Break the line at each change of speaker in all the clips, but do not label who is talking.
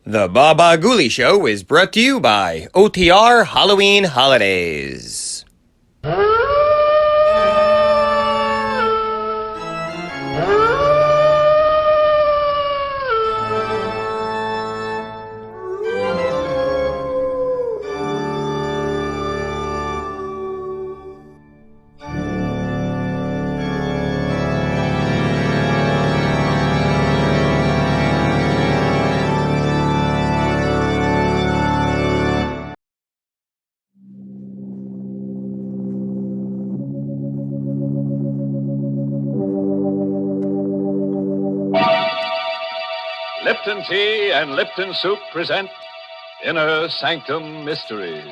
The Baba Ghoulie Show is brought to you by OTR Halloween Holidays.
Lipton Tea and Lipton Soup present Inner Sanctum Mysteries.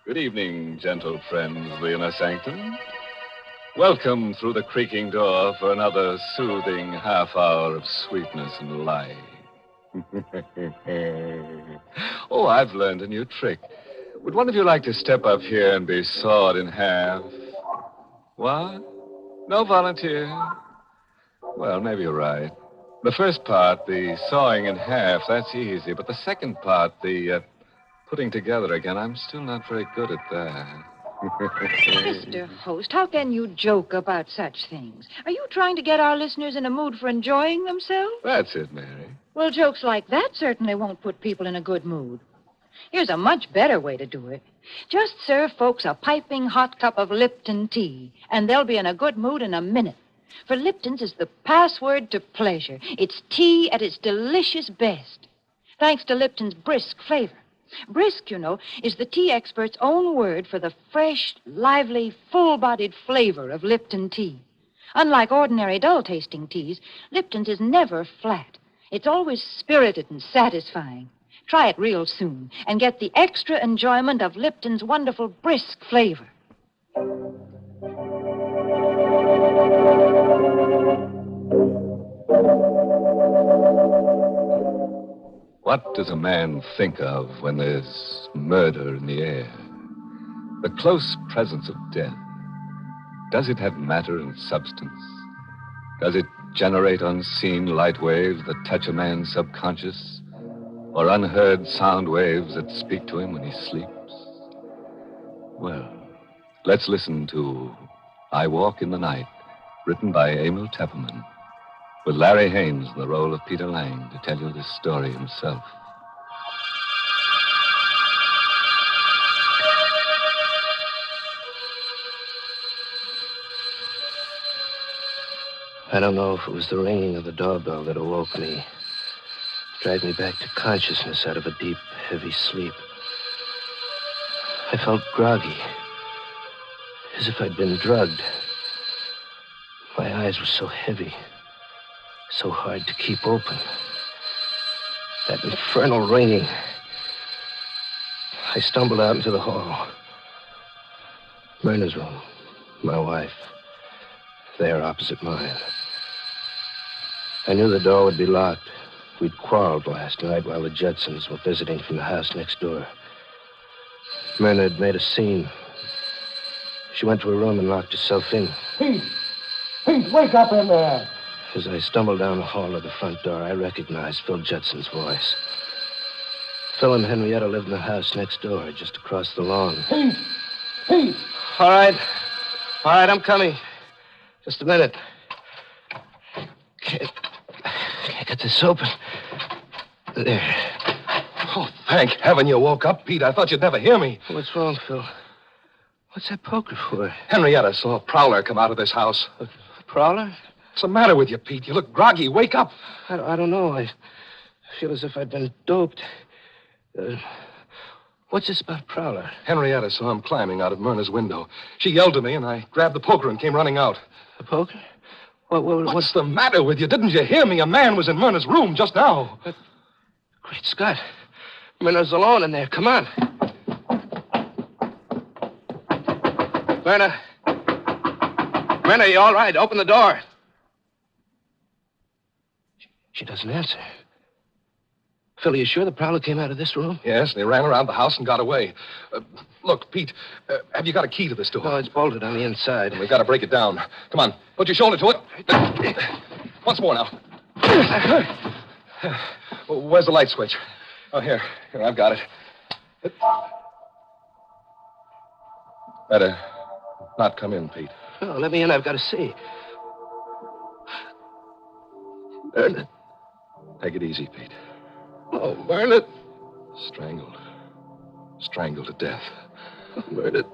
Good evening, gentle friends of the Inner Sanctum. Welcome through the creaking door for another soothing half hour of sweetness and light. Oh, I've learned a new trick. Would one of you like to step up here and be sawed in half? What? No volunteer? Well, maybe you're right. The first part, the sawing in half, that's easy. But the second part, the putting together again, I'm still not very good at that.
Mr. Host, how can you joke about such things? Are you trying to get our listeners in a mood for enjoying themselves?
That's it, Mary.
Well, jokes like that certainly won't put people in a good mood. Here's a much better way to do it. Just serve folks a piping hot cup of Lipton tea, and they'll be in a good mood in a minute. For Lipton's is the password to pleasure. It's tea at its delicious best, thanks to Lipton's brisk flavor. Brisk, you know, is the tea expert's own word for the fresh, lively, full-bodied flavor of Lipton tea. Unlike ordinary dull-tasting teas, Lipton's is never flat. It's always spirited and satisfying. Try it real soon and get the extra enjoyment of Lipton's wonderful brisk flavor.
What does a man think of when there's murder in the air? The close presence of death. Does it have matter and substance? Does it generate unseen light waves that touch a man's subconscious? Or unheard sound waves that speak to him when he sleeps? Well, let's listen to I Walk in the Night, written by Emil Tepperman, with Larry Haynes in the role of Peter Lang to tell you this story himself.
I don't know if it was the ringing of the doorbell that awoke me, dragged me back to consciousness out of a deep, heavy sleep. I felt groggy, as if I'd been drugged. My eyes were so heavy, so hard to keep open. That infernal ringing. I stumbled out into the hall. Myrna's room, my wife, there opposite mine. I knew the door would be locked. We'd quarreled last night while the Judsons were visiting from the house next door. Myrna had made a scene. She went to her room and locked herself in.
Pete! Pete, wake up in there!
As I stumbled down the hall to the front door, I recognized Phil Judson's voice. Phil and Henrietta lived in the house next door, just across the lawn.
Pete! Pete!
All right, I'm coming. Just a minute. Can't get this open. There.
Oh, thank heaven you woke up, Pete. I thought you'd never hear me.
What's wrong, Phil? What's that poker for?
Henrietta saw a prowler come out of this house.
A prowler?
What's the matter with you, Pete? You look groggy. Wake up.
I don't know. I feel as if I'd been doped. What's this about prowler?
Henrietta saw him climbing out of Myrna's window. She yelled to me, and I grabbed the poker and came running out.
The poker?
What's the matter with you? Didn't you hear me? A man was in Myrna's room just now.
But, great Scott. Myrna's alone in there. Come on. Myrna, you all right? Open the door. She doesn't answer. Phil, are you sure the prowler came out of this room?
Yes, they ran around the house and got away. Look, Pete, have you got a key to this door?
No, it's bolted on the inside.
We've got to break it down. Come on, put your shoulder to it. Once more now. Where's the light switch? Oh, here, I've got it. Better not come in, Pete.
No, let me in. I've got to see. Bernard.
Take it easy, Pete.
Oh, Bernard.
Strangled. Strangled to death.
Murdered.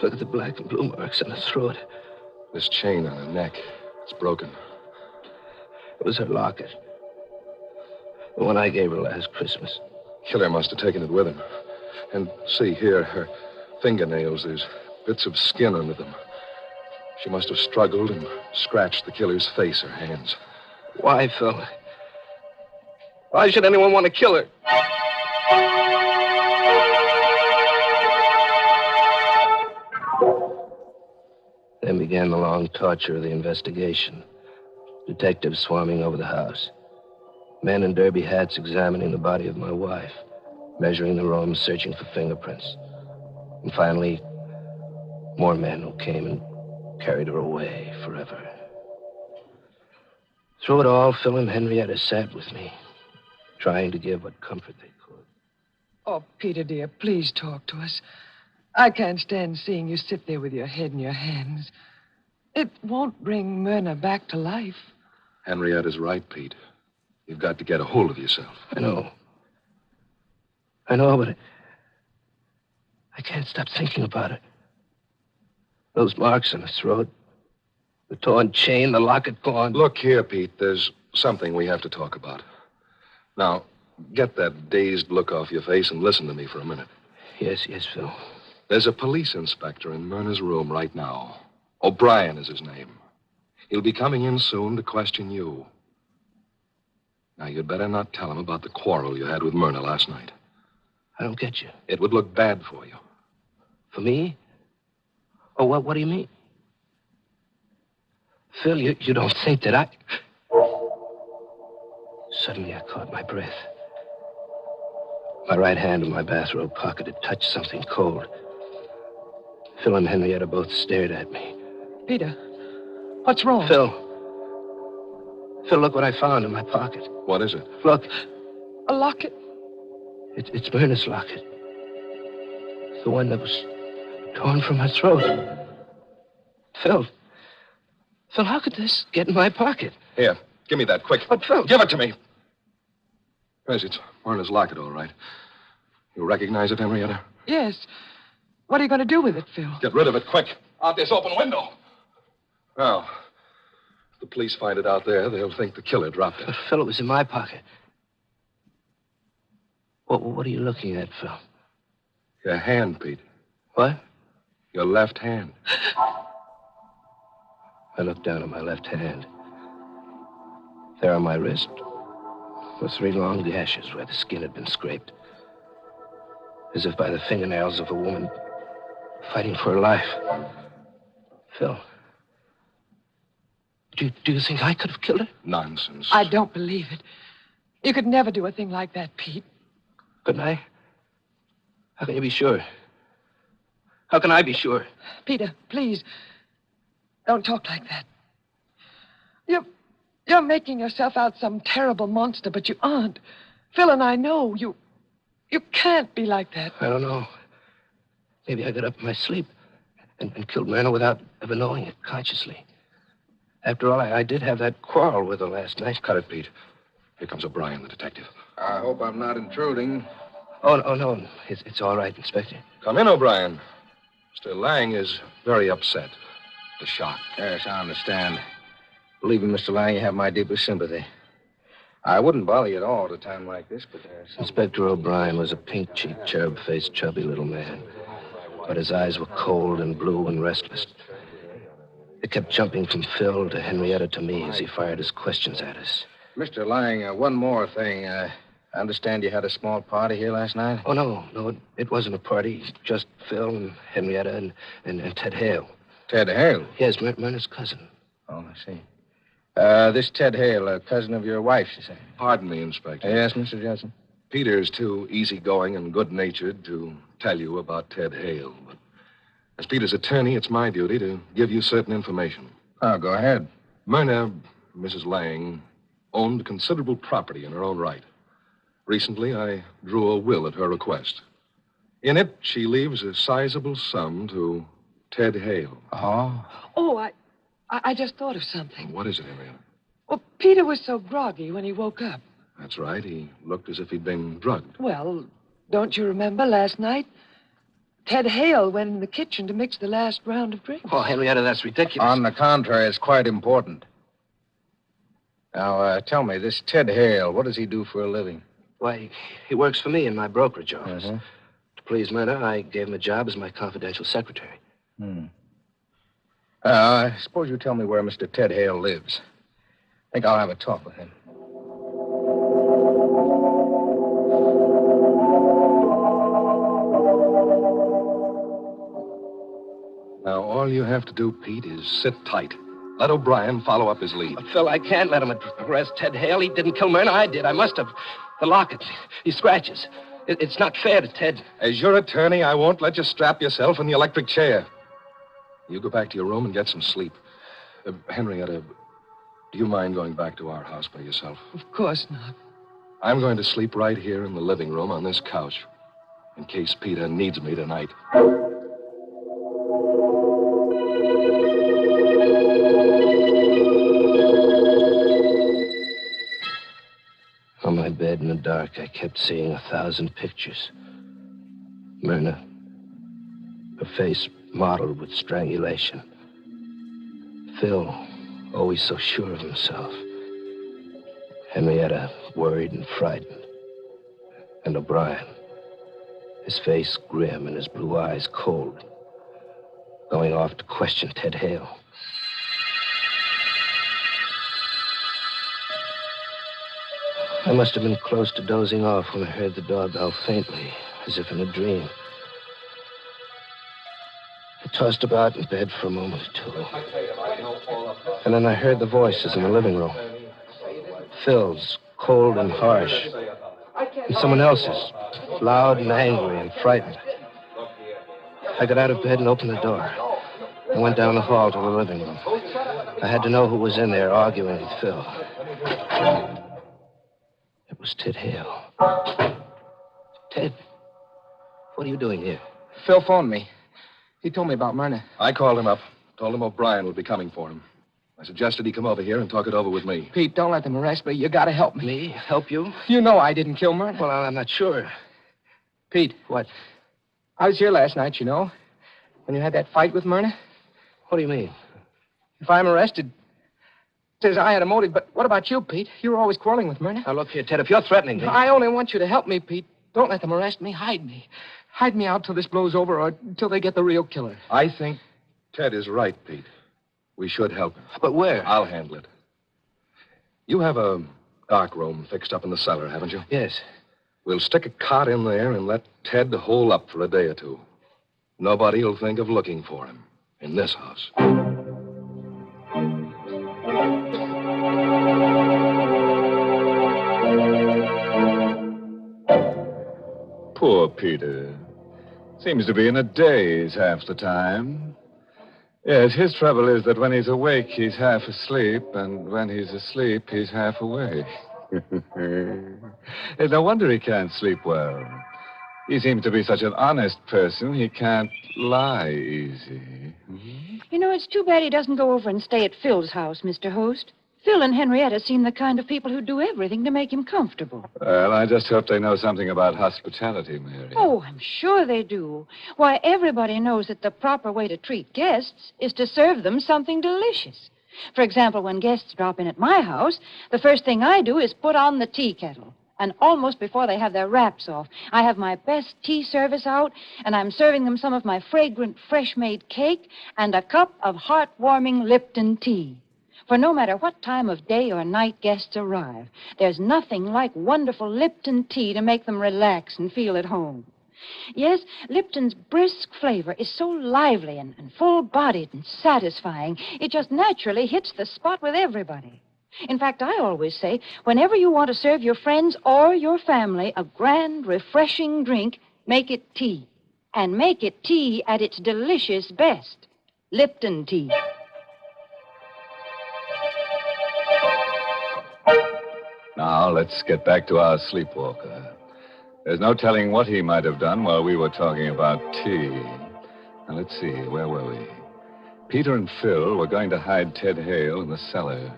Look at the black and blue marks on her throat.
This chain on her neck, it's broken.
It was her locket. The one I gave her last Christmas.
Killer must have taken it with him. And see here, her fingernails, there's bits of skin under them. She must have struggled and scratched the killer's face or hands.
Why, Phil? Why should anyone want to kill her? Then began the long torture of the investigation. Detectives swarming over the house. Men in derby hats examining the body of my wife. Measuring the room, searching for fingerprints. And finally, more men who came and carried her away forever. Through it all, Phil and Henrietta sat with me, trying to give what comfort they could.
Oh, Peter, dear, please talk to us. I can't stand seeing you sit there with your head in your hands. It won't bring Myrna back to life.
Henrietta's right, Pete. You've got to get a hold of yourself.
I know, but I can't stop thinking about it. Those marks on her throat, the torn chain, the locket gone.
Look here, Pete, there's something we have to talk about. Now, get that dazed look off your face and listen to me for a minute.
Yes, Phil.
There's a police inspector in Myrna's room right now. O'Brien is his name. He'll be coming in soon to question you. Now, you'd better not tell him about the quarrel you had with Myrna last night.
I don't get you.
It would look bad for you.
For me? Oh, what do you mean? Phil, you don't think that I... Suddenly, I caught my breath. My right hand in my bathrobe pocket had touched something cold. Phil and Henrietta both stared at me.
Peter, what's wrong?
Phil, look what I found in my pocket.
What is it?
Look.
A locket.
It's Myrna's locket. The one that was torn from her throat. Phil, how could this get in my pocket?
Here, give me that, quick.
But, Phil...
Give it to me. Yes, it's Myrna's locket, all right. You recognize it, Henrietta?
Yes. What are you going to do with it, Phil?
Get rid of it, quick. Out this open window. Now, if the police find it out there, they'll think the killer dropped it.
But, Phil, it was in my pocket. What are you looking at, Phil?
Your hand, Pete.
What?
Your left hand.
I looked down at my left hand. There on my wrist were 3 long gashes where the skin had been scraped. As if by the fingernails of a woman fighting for her life. Phil, do you think I could have killed her?
Nonsense.
I don't believe it. You could never do a thing like that, Pete.
Couldn't I? How can you be sure? How can I be sure?
Peter, please, don't talk like that. You're making yourself out some terrible monster, but you aren't. Phil and I know you can't be like that.
I don't know. Maybe I got up in my sleep and killed Myrna without ever knowing it consciously. After all, I did have that quarrel with her last night.
Cut it, Pete. Here comes O'Brien, the detective.
I hope I'm not intruding.
Oh, no. It's all right, Inspector.
Come in, O'Brien. Mr. Lang is very upset. The shock.
Yes, I understand. Believe me, Mr. Lang, you have my deepest sympathy. I wouldn't bother you at all at a time like this, but there's something...
Inspector O'Brien was a pink-cheeked, cherub-faced, chubby little man. But his eyes were cold and blue and restless. They kept jumping from Phil to Henrietta to me as he fired his questions at us.
Mr. Lang, one more thing. I understand you had a small party here last night?
Oh, no, it wasn't a party. Just Phil and Henrietta and Ted Hale.
Ted Hale?
Yes, Myrna's cousin.
see. This Ted Hale, a cousin of your wife's, you say?
Pardon me, Inspector.
Yes, Mr. Judson?
Peter's too easygoing and good-natured to tell you about Ted Hale. But as Peter's attorney, it's my duty to give you certain information.
Oh, go ahead.
Myrna, Mrs. Lang, owned considerable property in her own right. Recently, I drew a will at her request. In it, she leaves a sizable sum to Ted Hale.
Oh?
Oh, I just thought of something.
What is it, Henrietta?
Well, Peter was so groggy when he woke up.
That's right. He looked as if he'd been drugged.
Well, don't you remember last night? Ted Hale went in the kitchen to mix the last round of drinks.
Oh, Henrietta, that's ridiculous.
On the contrary, it's quite important. Now, tell me, this Ted Hale, what does he do for a living?
Why, he works for me in my brokerage office.
Uh-huh.
To please Myrna, I gave him a job as my confidential secretary.
I suppose you tell me where Mr. Ted Hale lives. I think I'll have a talk with him.
Now, all you have to do, Pete, is sit tight. Let O'Brien follow up his lead.
But, Phil, I can't let him arrest Ted Hale. He didn't kill Myrna. I did. I must have. The locket. He scratches. It's not fair to Ted.
As your attorney, I won't let you strap yourself in the electric chair. You go back to your room and get some sleep. Henrietta, do you mind going back to our house by yourself?
Of course not.
I'm going to sleep right here in the living room on this couch, in case Peter needs me tonight.
On my bed in the dark, I kept seeing 1,000 pictures. Myrna, her face mottled with strangulation. Phil, always so sure of himself. Henrietta, worried and frightened. And O'Brien, his face grim and his blue eyes cold, going off to question Ted Hale. I must have been close to dozing off when I heard the doorbell faintly, as if in a dream. I tossed about in bed for a moment or two. And then I heard the voices in the living room. Phil's, cold and harsh. And someone else's, loud and angry and frightened. I got out of bed and opened the door. I went down the hall to the living room. I had to know who was in there arguing with Phil. It was Ted Hale. Ted, what are you doing here?
Phil phoned me. He told me about Myrna.
I called him up, told him O'Brien would be coming for him. I suggested he come over here and talk it over with me.
Pete, don't let them arrest me. You gotta help me.
Me? Help you?
You know I didn't kill Myrna.
Well, I'm not sure.
Pete.
What?
I was here last night, you know, when you had that fight with Myrna.
What do you mean?
If I'm arrested, says I had a motive, but what about you, Pete? You were always quarreling with Myrna.
Now, look here, Ted, if you're threatening me...
I only want you to help me, Pete. Don't let them arrest me. Hide me. Hide me out till this blows over or till they get the real killer.
I think Ted is right, Pete. We should help him.
But where?
I'll handle it. You have a dark room fixed up in the cellar, haven't you?
Yes.
We'll stick a cot in there and let Ted hole up for a day or two. Nobody will think of looking for him in this house.
Poor Peter. Seems to be in a daze half the time. Yes, his trouble is that when he's awake, he's half asleep, and when he's asleep, he's half awake. It's no wonder he can't sleep well. He seems to be such an honest person, he can't lie easy.
You know, it's too bad he doesn't go over and stay at Phil's house, Mr. Host. Phil and Henrietta seem the kind of people who do everything to make him comfortable.
Well, I just hope they know something about hospitality, Mary.
Oh, I'm sure they do. Why, everybody knows that the proper way to treat guests is to serve them something delicious. For example, when guests drop in at my house, the first thing I do is put on the tea kettle. And almost before they have their wraps off, I have my best tea service out, and I'm serving them some of my fragrant, fresh-made cake and a cup of heartwarming Lipton tea. For no matter what time of day or night guests arrive, there's nothing like wonderful Lipton tea to make them relax and feel at home. Yes, Lipton's brisk flavor is so lively and full-bodied and satisfying, it just naturally hits the spot with everybody. In fact, I always say, whenever you want to serve your friends or your family a grand, refreshing drink, make it tea. And make it tea at its delicious best. Lipton tea.
Now, let's get back to our sleepwalker. There's no telling what he might have done while we were talking about tea. Now, let's see, where were we? Peter and Phil were going to hide Ted Hale in the cellar.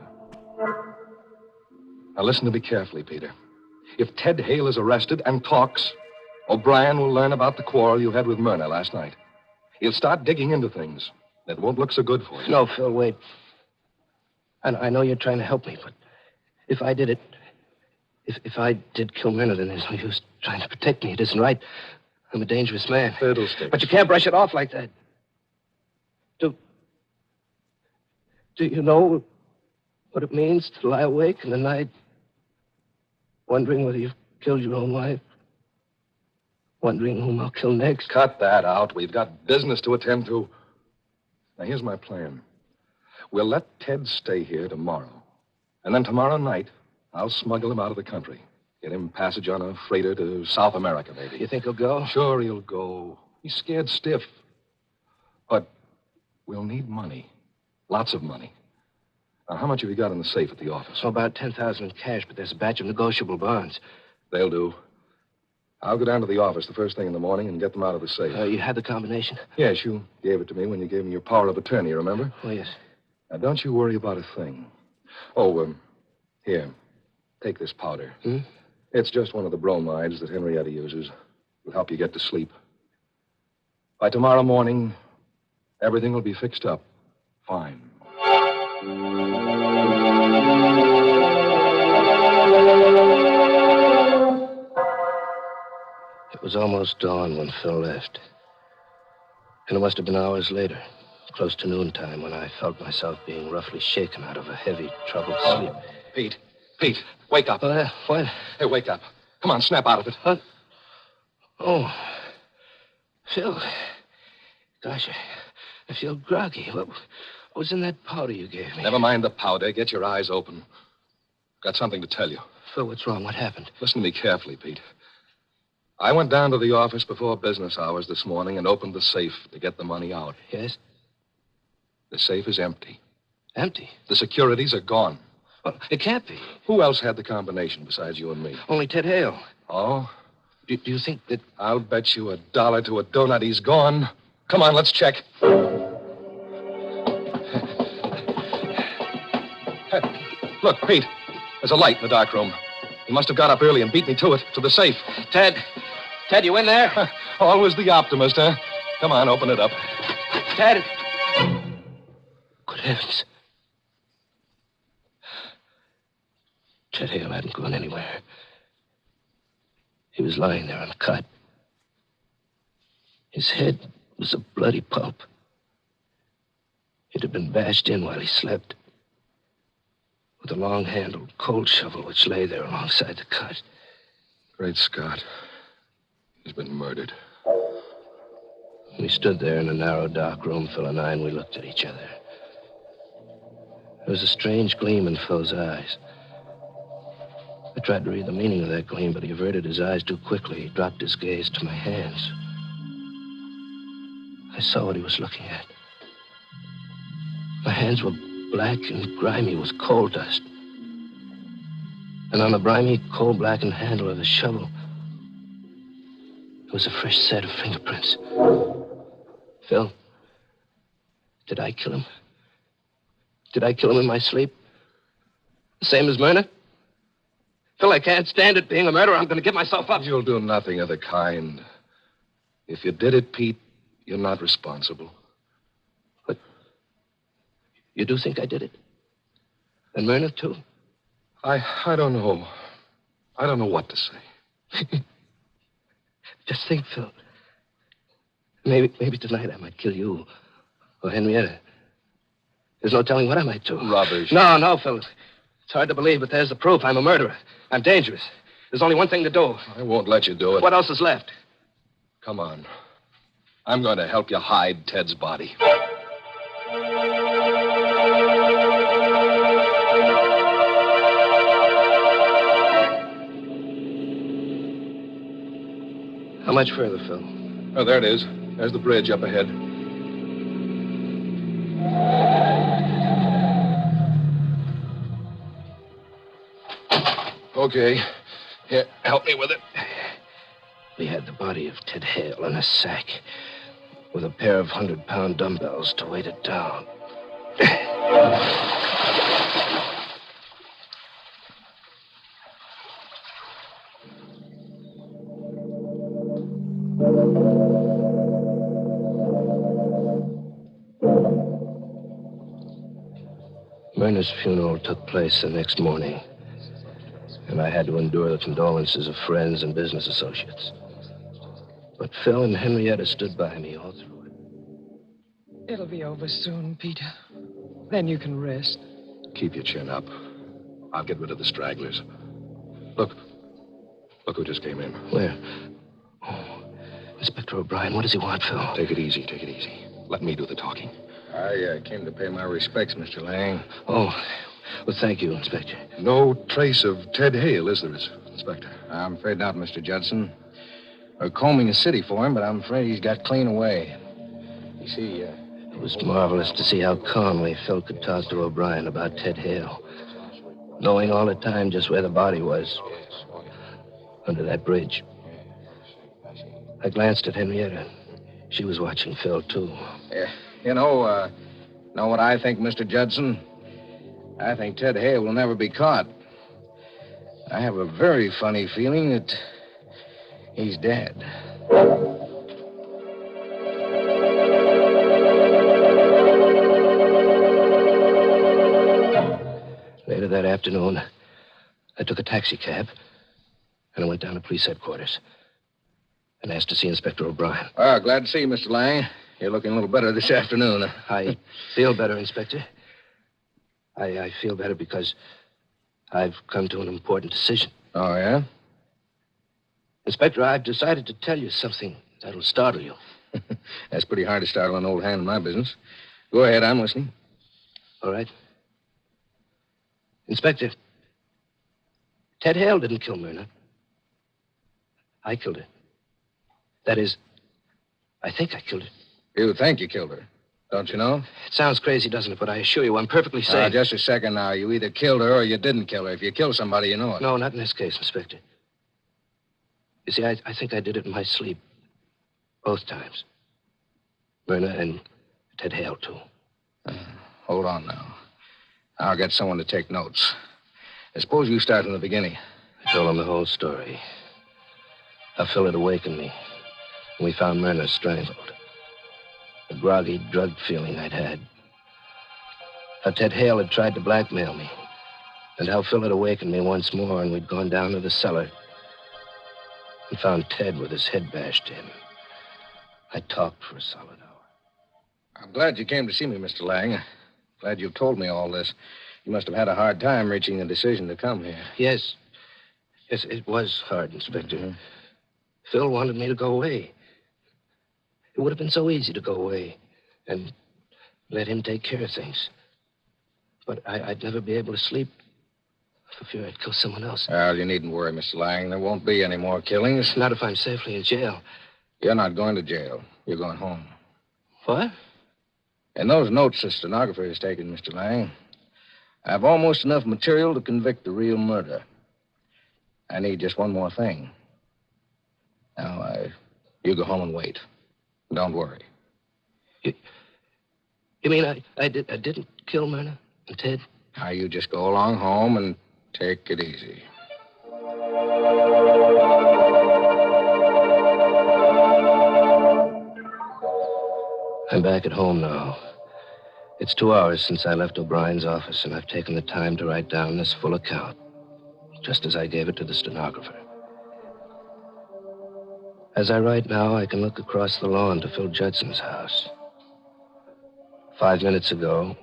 Now, listen to me carefully, Peter. If Ted Hale is arrested and talks, O'Brien will learn about the quarrel you had with Myrna last night. He'll start digging into things. That won't look so good for you.
No, Phil, wait. I know you're trying to help me, but if I did it... If I did kill Myrna, then there's no use trying to protect me. It isn't right. I'm a dangerous man.
Fiddlesticks.
But you can't brush it off like that. Do you know what it means to lie awake in the night, wondering whether you've killed your own wife? Wondering whom I'll kill next?
Cut that out. We've got business to attend to. Now, here's my plan. We'll let Ted stay here tomorrow. And then tomorrow night, I'll smuggle him out of the country. Get him passage on a freighter to South America, maybe.
You think he'll go?
Sure he'll go. He's scared stiff. But we'll need money. Lots of money. Now, how much have you got in the safe at the office?
So about 10,000 in cash, but there's a batch of negotiable bonds.
They'll do. I'll go down to the office the first thing in the morning and get them out of the safe.
You had the combination?
Yes, you gave it to me when you gave me your power of attorney, remember?
Oh, yes.
Now, don't you worry about a thing. Oh, here. Take this powder. It's just one of the bromides that Henrietta uses. It'll help you get to sleep. By tomorrow morning, everything will be fixed up. Fine.
It was almost dawn when Phil left. And it must have been hours later, close to noontime, when I felt myself being roughly shaken out of a heavy, troubled sleep.
Pete, wake up.
What?
Hey, wake up. Come on, snap out of it.
What? Oh, Phil. Gosh, I feel groggy. What was in that powder you gave me?
Never mind the powder. Get your eyes open. Got something to tell you.
Phil, what's wrong? What happened?
Listen to me carefully, Pete. I went down to the office before business hours this morning and opened the safe to get the money out.
Yes?
The safe is empty.
Empty?
The securities are gone.
Well, it can't be.
Who else had the combination besides you and me?
Only Ted Hale.
Oh?
Do you think that...
I'll bet you $1 to a donut he's gone. Come on, let's check. Hey, look, Pete. There's a light in the dark room. He must have got up early and beat me to it, to the safe.
Ted, you in there?
Always the optimist, huh? Come on, open it up.
Ted. Good heavens. Ted Hale hadn't gone anywhere. He was lying there on the cot. His head was a bloody pulp. It had been bashed in while he slept with a long-handled cold shovel which lay there alongside the cot.
Great Scott. He's been murdered.
We stood there in a narrow, dark room, Phil and I, and we looked at each other. There was a strange gleam in Phil's eyes. I tried to read the meaning of that gleam, but he averted his eyes too quickly. He dropped his gaze to my hands. I saw what he was looking at. My hands were black and grimy with coal dust. And on the grimy, coal-blackened handle of the shovel, there was a fresh set of fingerprints. Phil, did I kill him? Did I kill him in my sleep? The same as Myrna? Phil, I can't stand it being a murderer. I'm going to give myself up.
You'll do nothing of the kind. If you did it, Pete, you're not responsible.
But you do think I did it? And Myrna, too?
I don't know. I don't know what to say.
Just think, Phil. Maybe tonight I might kill you. Or Henrietta. There's no telling what I might do.
Rubbish.
No, Phil. It's hard to believe, but there's the proof. I'm a murderer. I'm dangerous. There's only one thing to do.
I won't let you do it.
What else is left?
Come on. I'm going to help you hide Ted's body.
How much further, Phil?
Oh, there it is. There's the bridge up ahead. Okay. Here, help me with it.
We had the body of Ted Hale in a sack with a pair of 100-pound dumbbells to weight it down. Myrna's funeral took place the next morning, and I had to endure the condolences of friends and business associates. But Phil and Henrietta stood by me all through it.
It'll be over soon, Peter. Then you can rest.
Keep your chin up. I'll get rid of the stragglers. Look. Look who just came in.
Where? Oh, Inspector O'Brien. What does he want, Phil?
Take it easy, take it easy. Let me do the talking.
I came to pay my respects, Mr. Lang.
Oh, well, thank you, Inspector.
No trace of Ted Hale, is there, Inspector?
I'm afraid not, Mr. Judson. We're combing the city for him, but I'm afraid he's got clean away. You see,
It was marvelous to see how calmly Phil could talk to O'Brien about Ted Hale, knowing all the time just where the body was, under that bridge. I glanced at Henrietta. She was watching Phil, too.
Know what I think, Mr. Judson? I think Ted Hale will never be caught. I have a very funny feeling that he's dead.
Later that afternoon, I took a taxi cab, and I went down to police headquarters and asked to see Inspector O'Brien.
Glad to see you, Mr. Lang. You're looking a little better this afternoon.
I feel better, Inspector. I feel better because I've come to an important decision.
Oh, yeah?
Inspector, I've decided to tell you something that'll startle you.
That's pretty hard to startle an old hand in my business. Go ahead, I'm listening.
All right. Inspector, Ted Hale didn't kill Myrna. I killed her. That is, I think I killed her.
You think you killed her, don't you know?
It sounds crazy, doesn't it? But I assure you, I'm perfectly safe.
Just a second now. You either killed her or you didn't kill her. If you kill somebody, you know it.
No, not in this case, Inspector. You see, I think I did it in my sleep. Both times. Myrna and Ted Hale, too.
Hold on now. I'll get someone to take notes. I suppose you start from the beginning.
I told him the whole story. How Phil had awakened me. And we found Myrna strangled. The groggy, drugged feeling I'd had. How Ted Hale had tried to blackmail me. And how Phil had awakened me once more, and we'd gone down to the cellar and found Ted with his head bashed in. I talked for a solid hour.
I'm glad you came to see me, Mr. Lang. Glad you told me all this. You must have had a hard time reaching the decision to come here.
Yes. Yes, it was hard, Inspector.
Mm-hmm.
Phil wanted me to go away. It would have been so easy to go away and let him take care of things. But I'd never be able to sleep for fear I'd kill someone else.
Well, you needn't worry, Mr. Lang. There won't be any more killings.
Not if I'm safely in jail.
You're not going to jail. You're going home.
What?
In those notes the stenographer has taken, Mr. Lang, I have almost enough material to convict the real murder. I need just one more thing. Now, you go home and wait. Don't worry.
You mean I didn't kill Myrna and Ted?
Now, you just go along home and take it easy.
I'm back at home now. It's 2 hours since I left O'Brien's office, and I've taken the time to write down this full account, just as I gave it to the stenographer. As I write now, I can look across the lawn to Phil Judson's house. 5 minutes ago,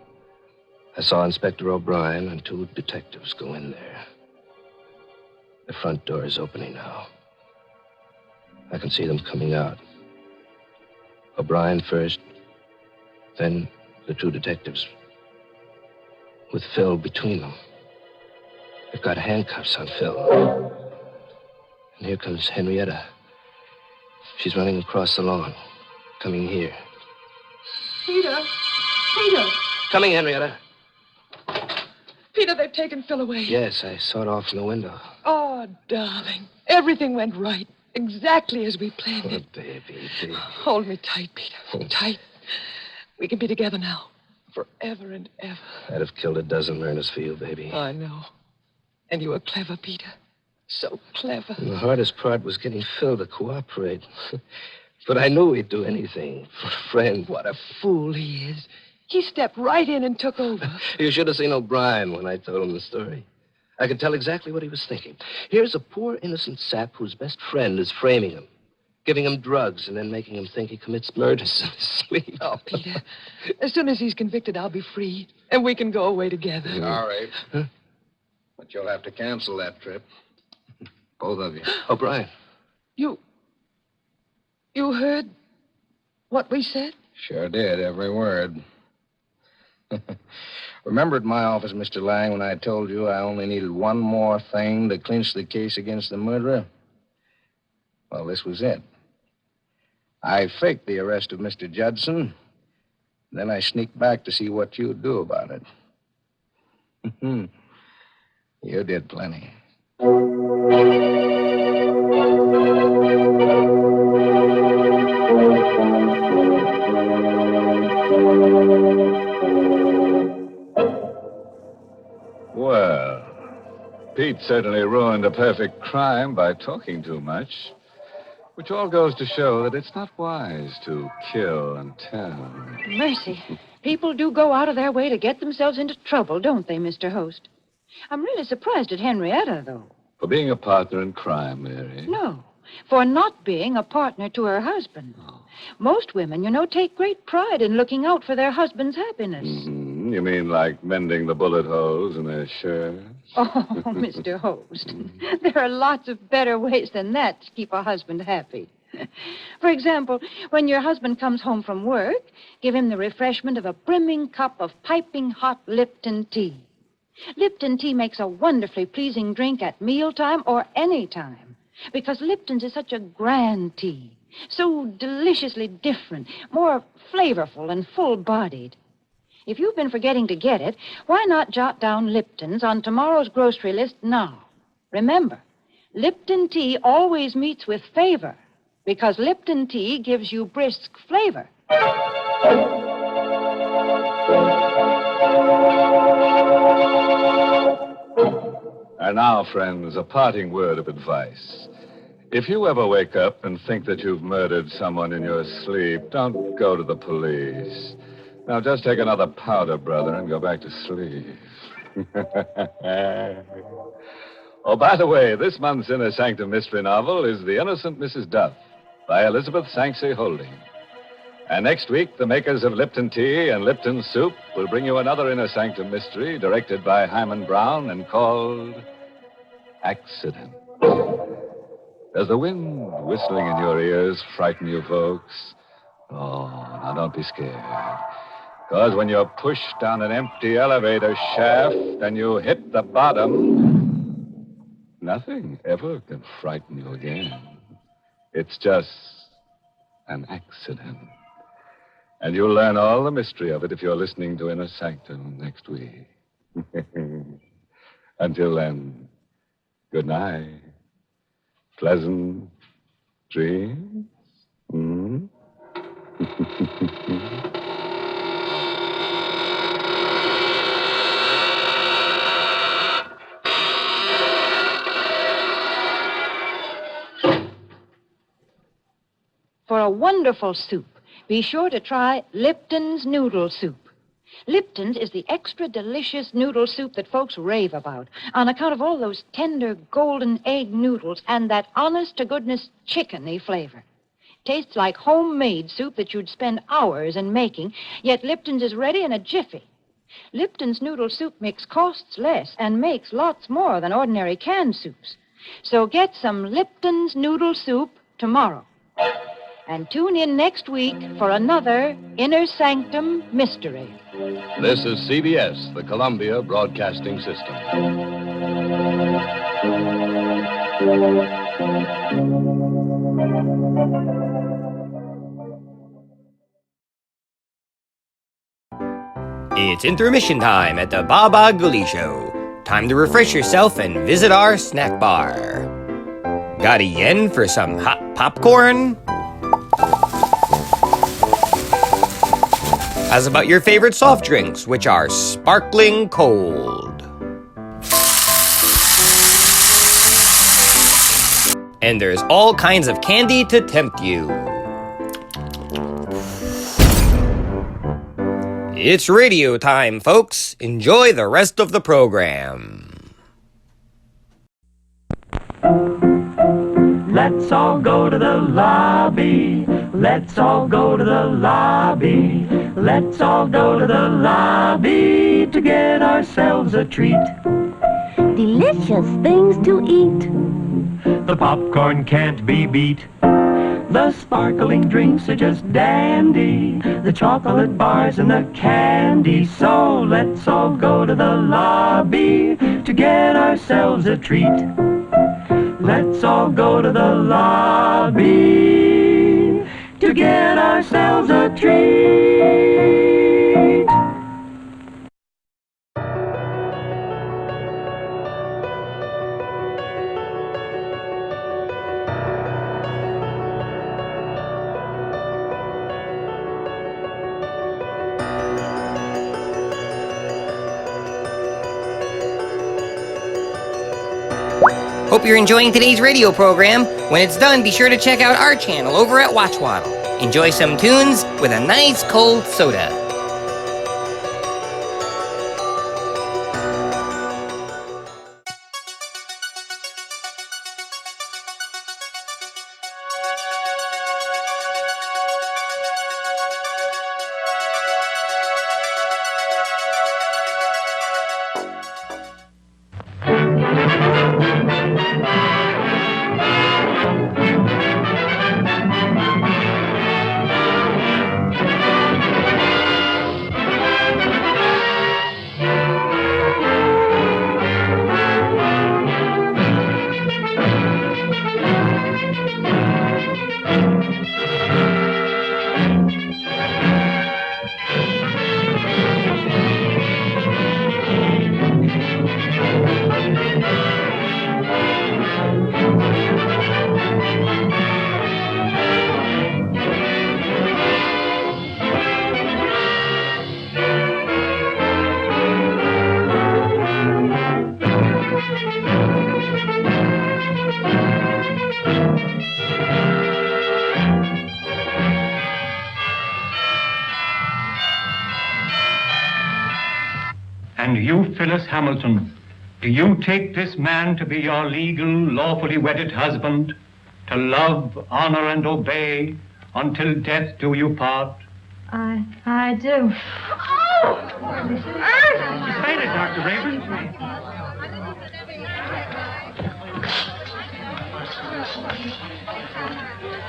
I saw Inspector O'Brien and 2 detectives go in there. The front door is opening now. I can see them coming out. O'Brien first, then the two detectives, with Phil between them. They've got handcuffs on Phil. And here comes Henrietta. She's running across the lawn, coming here.
Peter! Peter!
Coming, Henrietta.
Peter, they've taken Phil away.
Yes, I saw it off from the window.
Oh, darling. Everything went right. Exactly as we planned
Oh,
it.
baby.
Hold me tight, Peter. Tight. We can be together now. Forever and ever.
I'd have killed a dozen Myrnas for you, baby.
I know. And you were clever, Peter. So clever.
And the hardest part was getting Phil to cooperate. But I knew he'd do anything for a friend.
What a fool he is. He stepped right in and took over.
You should have seen O'Brien when I told him the story. I could tell exactly what he was thinking. Here's a poor innocent sap whose best friend is framing him, giving him drugs, and then making him think he commits murders in his sleep.
Oh, Peter. As soon as he's convicted, I'll be free, and we can go away together.
All right.
Huh?
But you'll have to cancel that trip. Both of you.
O'Brien.
You heard what we said?
Sure did, every word. Remember at my office, Mr. Lang, when I told you I only needed one more thing to clinch the case against the murderer? Well, this was it. I faked the arrest of Mr. Judson. Then I sneaked back to see what you'd do about it. You did plenty.
Well, Pete certainly ruined a perfect crime by talking too much, which all goes to show that it's not wise to kill and tell.
Mercy. People do go out of their way to get themselves into trouble, don't they, Mr. Host? I'm really surprised at Henrietta, though.
For being a partner in crime, Mary.
No, for not being a partner to her husband.
Oh.
Most women, take great pride in looking out for their husband's happiness.
Mm-hmm. You mean like mending the bullet holes in their shirts?
Oh, Mr. Host, there are lots of better ways than that to keep a husband happy. For example, when your husband comes home from work, give him the refreshment of a brimming cup of piping hot Lipton tea. Lipton tea makes a wonderfully pleasing drink at mealtime or any time, because Lipton's is such a grand tea, so deliciously different, more flavorful and full-bodied. If you've been forgetting to get it, why not jot down Lipton's on tomorrow's grocery list now? Remember, Lipton tea always meets with favor, because Lipton tea gives you brisk flavor.
And now, friends, a parting word of advice. If you ever wake up and think that you've murdered someone in your sleep, don't go to the police. Now, just take another powder, brother, and go back to sleep. Oh, by the way, this month's Inner Sanctum mystery novel is The Innocent Mrs. Duff by Elizabeth Sanksey Holding. And next week, the makers of Lipton Tea and Lipton Soup will bring you another Inner Sanctum mystery directed by Hyman Brown and called Accident. Does the wind whistling in your ears frighten you, folks? Oh, now don't be scared. Because when you're pushed down an empty elevator shaft and you hit the bottom, nothing ever can frighten you again. It's just an accident. And you'll learn all the mystery of it if you're listening to Inner Sanctum next week. Until then, good night. Pleasant dreams. Mm?
For a wonderful soup, be sure to try Lipton's Noodle Soup. Lipton's is the extra delicious noodle soup that folks rave about on account of all those tender golden egg noodles and that honest-to-goodness chickeny flavor. Tastes like homemade soup that you'd spend hours in making, yet Lipton's is ready in a jiffy. Lipton's noodle soup mix costs less and makes lots more than ordinary canned soups. So get some Lipton's Noodle Soup tomorrow. And tune in next week for another Inner Sanctum Mystery.
This is CBS, the Columbia Broadcasting System.
It's intermission time at the Baba Ghoulie Show. Time to refresh yourself and visit our snack bar. Got a yen for some hot popcorn? How's about your favorite soft drinks, which are sparkling cold? And there's all kinds of candy to tempt you. It's radio time, folks. Enjoy the rest of the program.
Let's all go to the lobby. Let's all go to the lobby. Let's all go to the lobby to get ourselves a treat.
Delicious things to eat.
The popcorn can't be beat. The sparkling drinks are just dandy. The chocolate bars and the candy. So let's all go to the lobby to get ourselves a treat. Let's all go to the lobby to get ourselves a treat.
Hope you're enjoying today's radio program. When it's done, be sure to check out our channel over at Watchwaddle. Enjoy some tunes with a nice cold soda.
And you, Phyllis Hamilton, do you take this man to be your legal, lawfully wedded husband, to love, honor, and obey until death do you part?
I do.
Say it, Dr. Raven.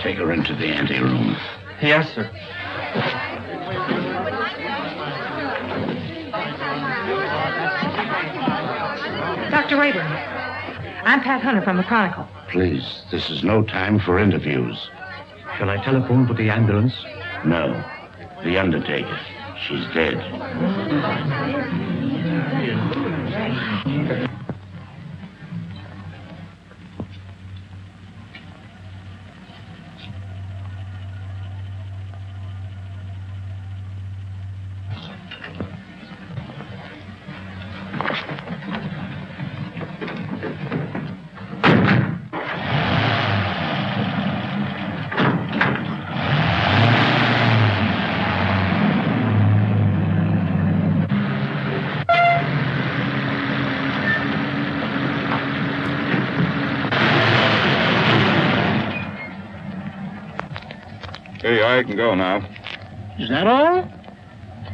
Take her into the anteroom.
Yes, sir.
Dr. Rayburn, I'm Pat Hunter from the Chronicle.
Please, this is no time for interviews.
Shall I telephone for the ambulance?
No. The undertaker. She's dead. Hey, I can go now.
Is that all?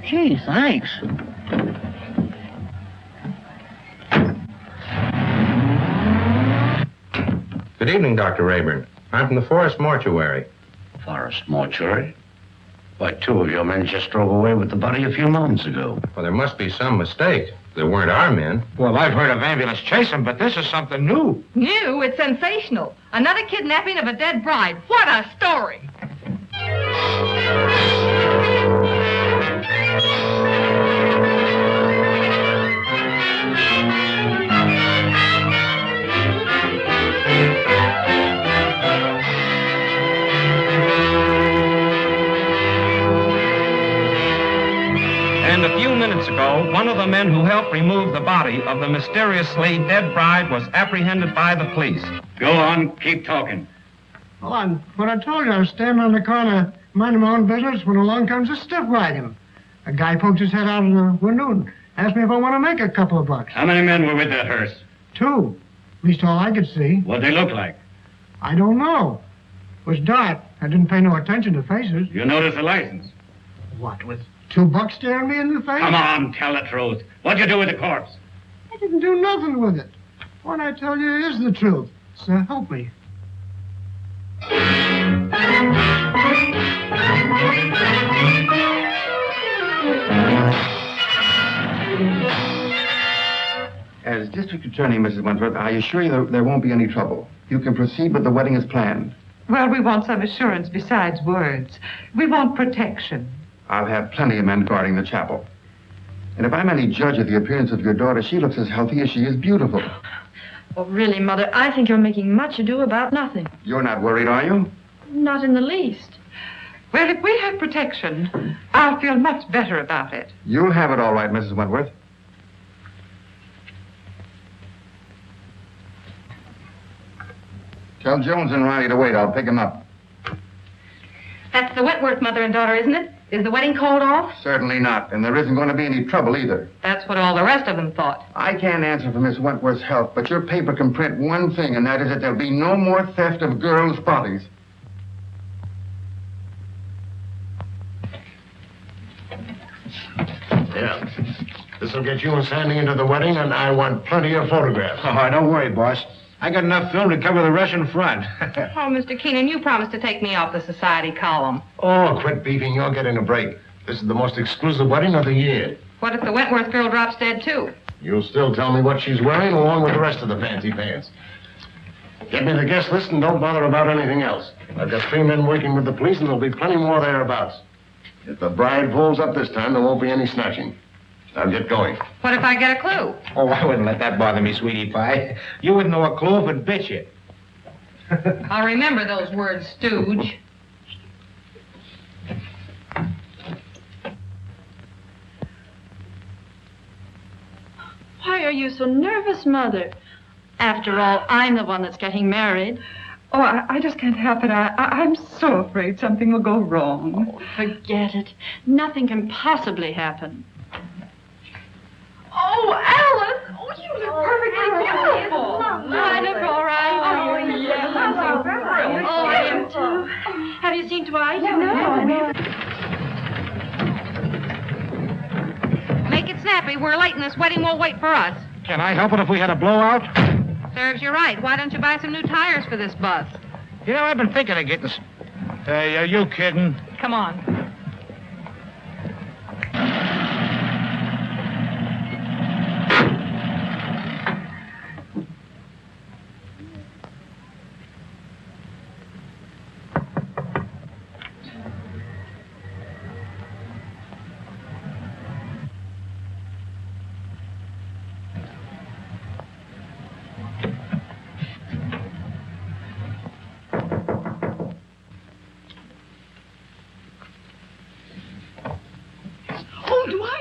Gee, thanks.
Good evening, Dr. Rayburn. I'm from the Forest Mortuary.
Forest Mortuary? Why, 2 of your men just drove away with the body a few moments ago.
Well, there must be some mistake. They weren't our men.
Well, I've heard of ambulance chasing, but this is something new.
New? It's sensational. Another kidnapping of a dead bride. What a story!
And a few minutes ago, one of the men who helped remove the body of the mysteriously dead bride was apprehended by the police.
Go on, keep talking.
Well, what I told you, I was standing on the corner, minding my own business, when along comes a stiff wagon. A guy poked his head out of the window and asked me if I want to make a couple of bucks.
How many men were with that hearse?
2. At least all I could see.
What'd they look like?
I don't know. It was dark. I didn't pay no attention to faces.
You noticed the license?
What, with $2 staring me in the face?
Come on, tell the truth. What'd you do with the corpse?
I didn't do nothing with it. What I tell you is the truth. So help me.
As District Attorney, Mrs. Wentworth, I assure you there won't be any trouble. You can proceed with the wedding as planned.
Well, we want some assurance besides words. We want protection.
I'll have plenty of men guarding the chapel. And if I'm any judge of the appearance of your daughter, she looks as healthy as she is beautiful.
Well, really, Mother, I think you're making much ado about nothing.
You're not worried, are you?
Not in the least.
Well, if we have protection, I'll feel much better about it.
You'll have it all right, Mrs. Wentworth. Tell Jones and Riley to wait. I'll pick him up.
That's the Wentworth mother and daughter, isn't it? Is the wedding called off?
Certainly not. And there isn't going to be any trouble either.
That's what all the rest of them thought.
I can't answer for Miss Wentworth's health, but your paper can print one thing, and that is that there'll be no more theft of girls' bodies.
Yeah. This'll get you and Sandy into the wedding, and I want plenty of photographs.
Oh, don't worry, boss. I got enough film to cover the Russian front.
Oh, Mr. Keenan, you promised to take me off the society column.
Oh, quit beefing. You're getting a break. This is the most exclusive wedding of the year.
What if the Wentworth girl drops dead, too?
You'll still tell me what she's wearing along with the rest of the fancy pants. Get me the guest list and don't bother about anything else. I've got 3 men working with the police, and there'll be plenty more thereabouts. If the bride pulls up this time, there won't be any snatching. Now get going.
What if I get a clue?
Oh, I wouldn't let that bother me, sweetie pie. You wouldn't know a clue if it bit you.
I'll remember those words, stooge.
Why are you so nervous, Mother? After all, I'm the one that's getting married.
Oh, I just can't help it. I'm so afraid something will go wrong.
Oh, forget it. Nothing can possibly happen.
Oh, Alice! Oh, you look perfectly beautiful.
I look all right.
Oh, yes, I'm so thrilled.
Oh, I am too. Have you seen Dwight?
No. Make it snappy. We're late and this wedding won't wait for us.
Can I help it if we had a blowout?
Serves you right. Why don't you buy some new tires for this bus?
You know, I've been thinking of getting... Hey, are you kidding?
Come on.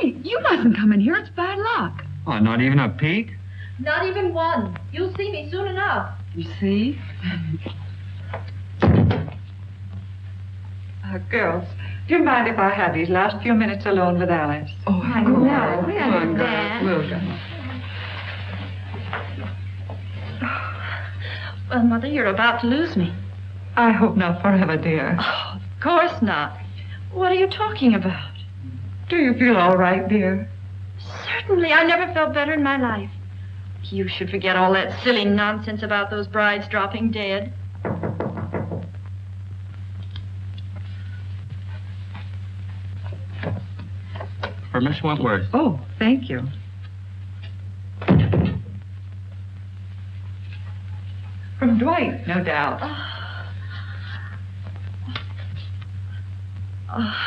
You mustn't come in here. It's bad luck.
Oh, not even a peek?
Not even one. You'll see me soon enough.
You see?
Girls, do you mind if I have these last few minutes alone with Alice?
Oh,
I know. We
Come on, girls.
understand.
We'll go.
Well, Mother, you're about to lose me.
I hope not forever, dear.
Oh, of course not. What are you talking about?
Do you feel all right, dear?
Certainly. I never felt better in my life. You should forget all that silly nonsense about those brides dropping dead.
Miss Wentworth.
Oh, thank you. From Dwight, no doubt.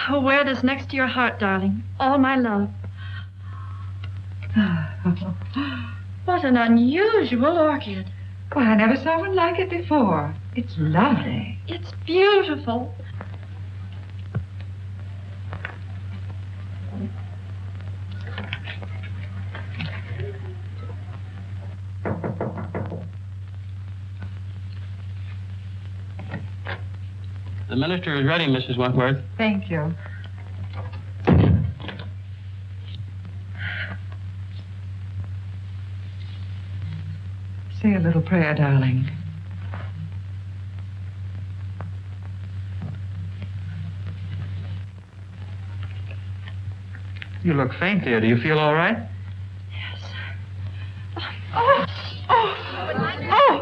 Oh, wear this next to your heart, darling. All my love. What an unusual orchid.
Well, I never saw one like it before. It's lovely.
It's beautiful.
The minister is ready, Mrs. Wentworth.
Thank you. Say a little prayer, darling.
You look faint, dear. Do you feel all right?
Oh, Alice! Oh,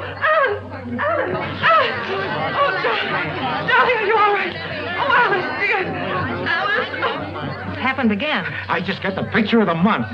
darling, are you all right? Oh, Alice, dear. Alice!
What happened again?
I just got the picture of the month.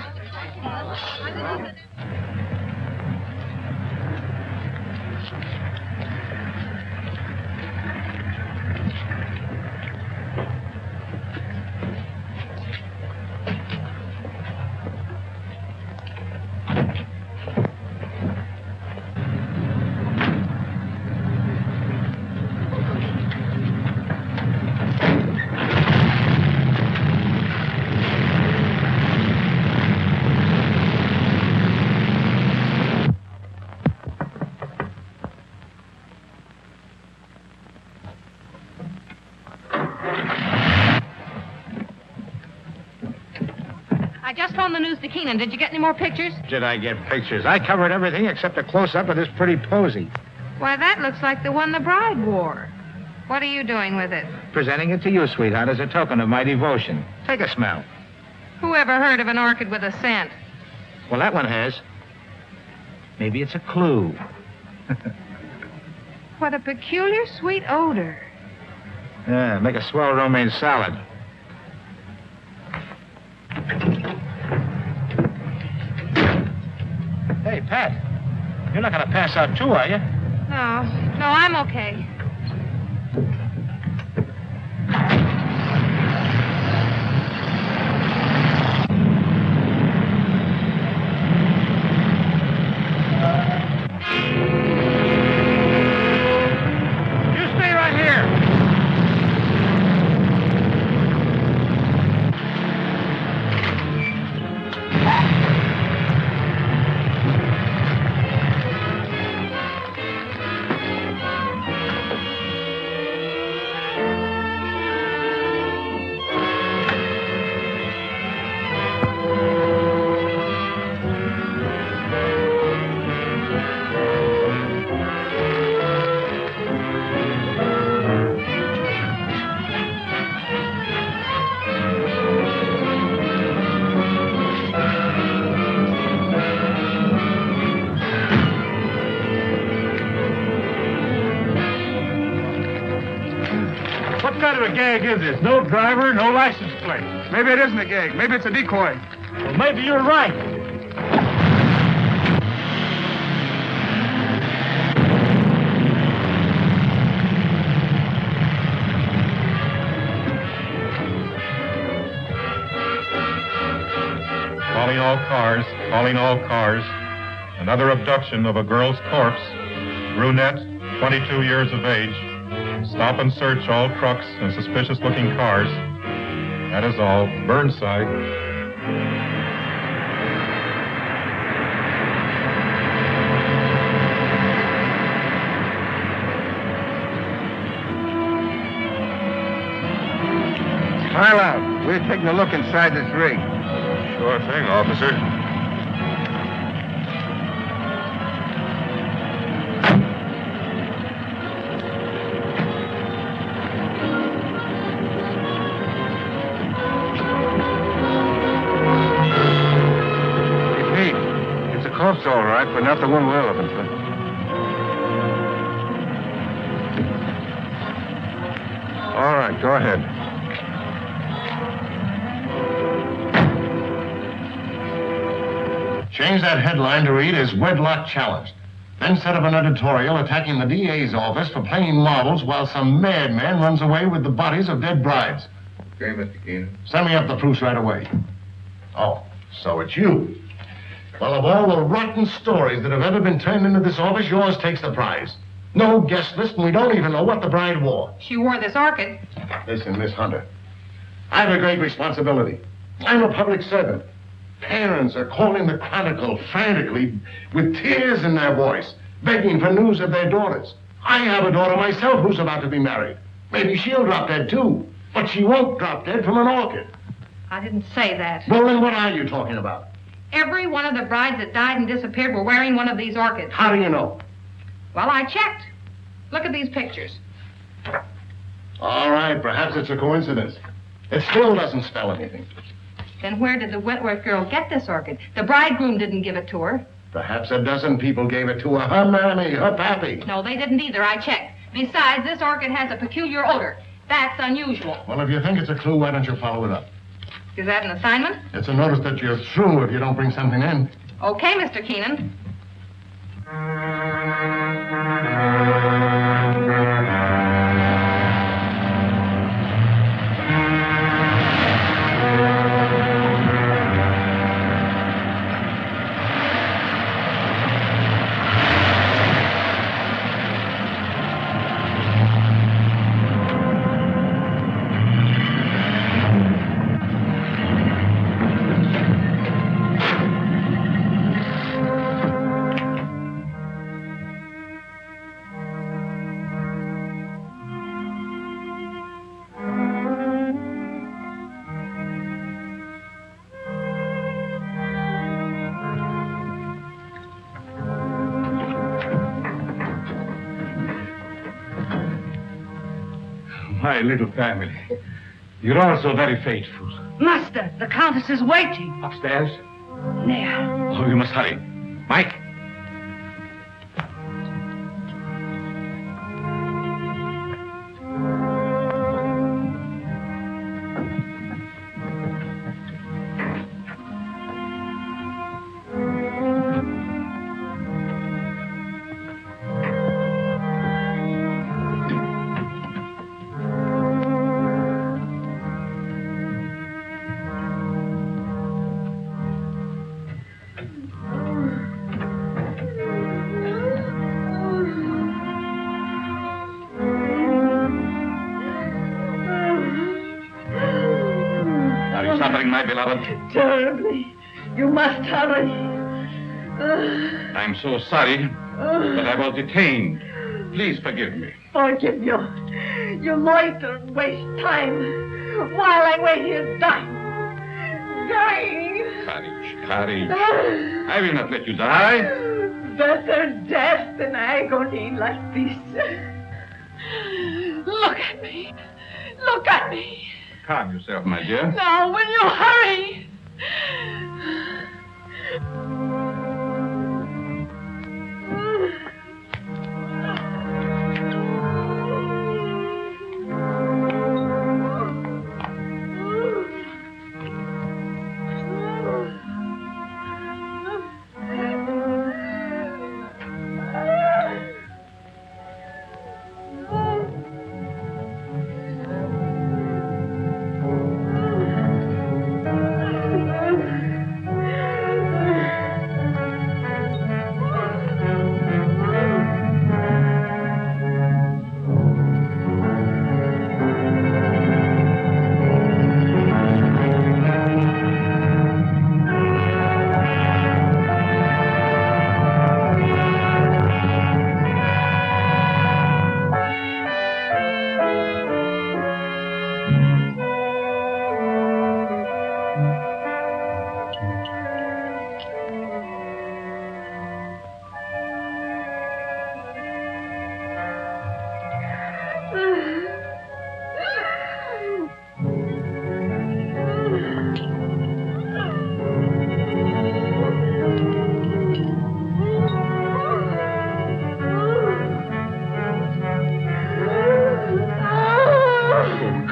I just phoned the news to Keenan. Did you get any more pictures?
Did I get pictures? I covered everything except a close-up of this pretty posy.
Why, that looks like the one the bride wore. What are you doing with it?
Presenting it to you, sweetheart, as a token of my devotion. Take a smell.
Who ever heard of an orchid with a scent?
Well, that one has. Maybe it's a clue.
What a peculiar sweet odor.
Yeah, make a swell romaine salad. Hey, Pat, you're not going to pass out too, are you?
No, I'm okay.
You stay right here.
What kind of a gag is this? No driver, no license plate. Maybe it isn't a gag. Maybe it's a decoy. Well, maybe you're right.
Calling all cars, calling all cars. Another abduction of a girl's corpse. Brunette, 22 years of age. Stop and search all trucks and suspicious-looking cars. That is all. Burnside.
Pile out. We're taking a look inside this rig.
Sure thing, officer.
Corpse, all right, but not the one we're looking for. All right, go ahead. Change that headline to read as wedlock challenged. Then set up an editorial attacking the DA's office for playing marbles while some madman runs away with the bodies of dead brides.
Okay, Mr. Keenan.
Send me up the proofs right away. Oh, so it's you. Well, of all the rotten stories that have ever been turned into this office, yours takes the prize. No guest list, and we don't even know what the bride wore.
She wore this orchid.
Listen, Miss Hunter, I have a great responsibility. I'm a public servant. Parents are calling the Chronicle frantically with tears in their voice, begging for news of their daughters. I have a daughter myself who's about to be married. Maybe she'll drop dead, too. But she won't drop dead from an orchid.
I didn't say that.
Well, then what are you talking about?
Every one of the brides that died and disappeared were wearing one of these orchids.
How do you know?
Well, I checked. Look at these pictures.
All right, perhaps it's a coincidence. It still doesn't spell anything.
Then where did the Wentworth girl get this orchid? The bridegroom didn't give it to her.
Perhaps a dozen people gave it to her. Her mammy, her pappy.
No, they didn't either. I checked. Besides, this orchid has a peculiar odor. That's unusual.
Well, if you think it's a clue, why don't you follow it up?
Is that an assignment?
It's a notice that you're through if you don't bring something in.
Okay, Mr. Keenan.
My little family. You're all so very faithful.
Master, the Countess is waiting.
Upstairs?
There.
Oh, you must hurry. Mike? My beloved.
Terribly. You must hurry.
I'm so sorry that I was detained. Please forgive me.
Forgive you. You loiter and waste time while I wait here dying. Dying.
Courage. I will not let you die.
Better death than agony like this. Look at me. Look at me.
Calm yourself, my dear.
Now, will you hurry?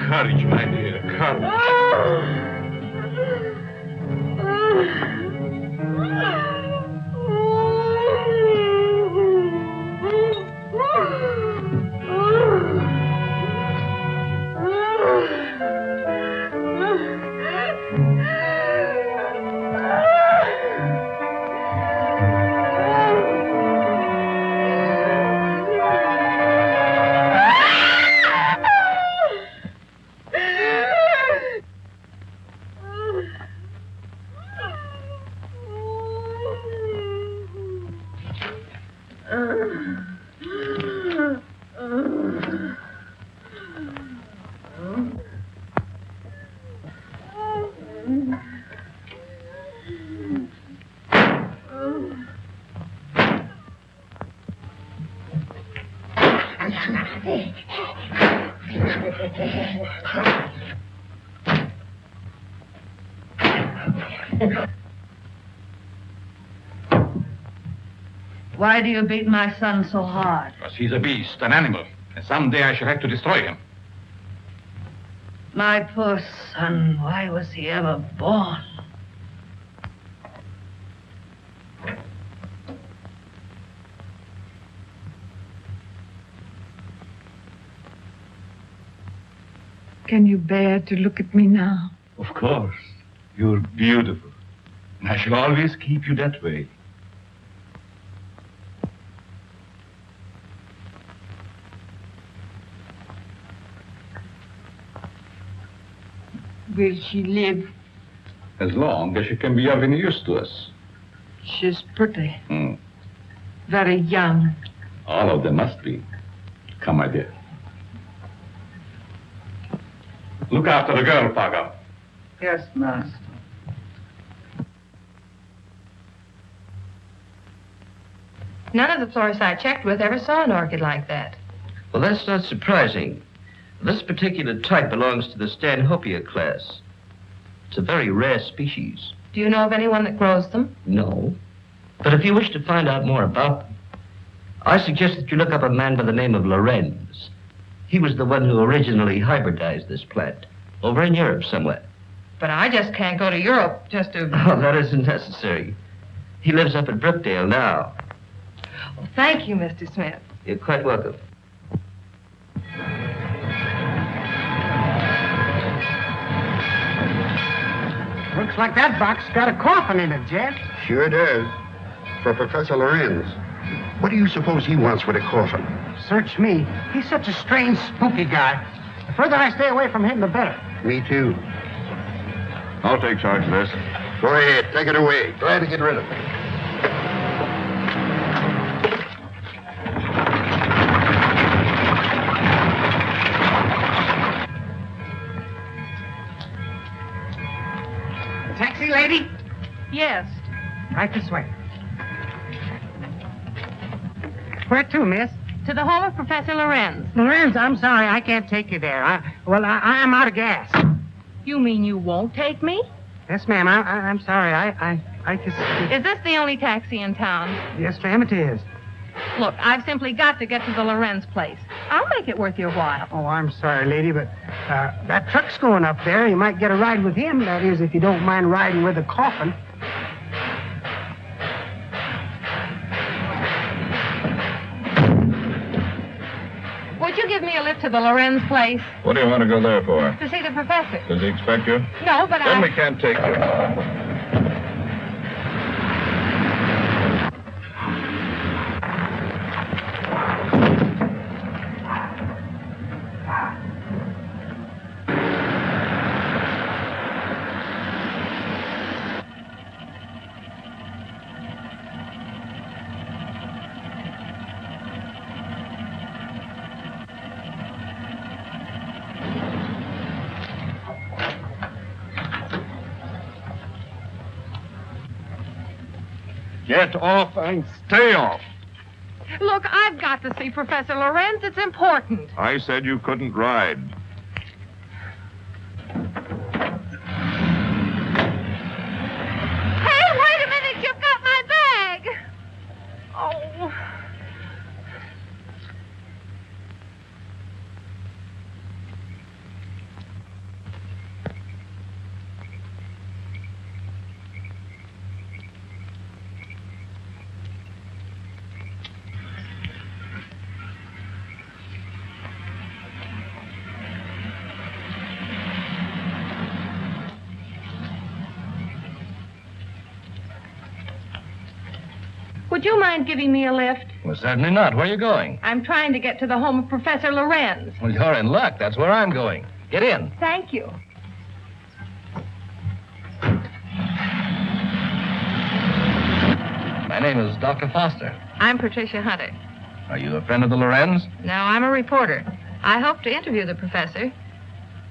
Courage, my dear, courage.
Why do you beat my son so hard?
Because he's a beast, an animal, and someday I shall have to destroy him.
My poor son, why was he ever born? Can you bear to look at me now?
Of course. You're beautiful. And I shall always keep you that way.
Will she live?
As long as she can be of any use to us.
She's pretty. Very young.
All of them must be. Come, my dear. Look after the girl, Paga.
Yes, master.
None of the florists I checked with ever saw an orchid like that.
Well, that's not surprising. This particular type belongs to the Stanhopea class. It's a very rare species.
Do you know of anyone that grows them?
No. But if you wish to find out more about them, I suggest that you look up a man by the name of Lorenz. He was the one who originally hybridized this plant, over in Europe somewhere.
But I just can't go to Europe just to...
Oh, that isn't necessary. He lives up at Brookdale now.
Well, thank you, Mr. Smith.
You're quite welcome.
Looks like that box got a coffin in it, Jet.
Sure does. For Professor Lorenz. What do you suppose he wants with a coffin?
Search me. He's such a strange, spooky guy. The further I stay away from him, the better.
Me too.
I'll take charge of this.
Go ahead, take it away. Glad to get rid of it.
Taxi, lady?
Yes.
Right this way. Where to, miss?
To the home of Professor Lorenz.
Lorenz, I'm sorry, I can't take you there. I'm out of gas.
You mean you won't take me?
Yes, ma'am. I'm sorry. I just...
Is this the only taxi in town?
Yes, ma'am, it is.
Look, I've simply got to get to the Lorenz place. I'll make it worth your while.
Oh, I'm sorry, lady, but that truck's going up there. You might get a ride with him. That is, if you don't mind riding with a coffin.
Would you give me a lift to the Lorenz place?
What do you want to go there for?
To see the professor.
Does he expect you?
No, but
Then we can't take you. Get off and stay off.
Look, I've got to see Professor Lorenz. It's important.
I said you couldn't ride.
Hey, wait a minute. You've got my bag. Oh. Would you mind giving me a lift?
Well, certainly not. Where are you going?
I'm trying to get to the home of Professor Lorenz.
Well, you're in luck. That's where I'm going. Get in.
Thank you.
My name is Dr. Foster.
I'm Patricia Hunter.
Are you a friend of the Lorenz?
No, I'm a reporter. I hope to interview the professor.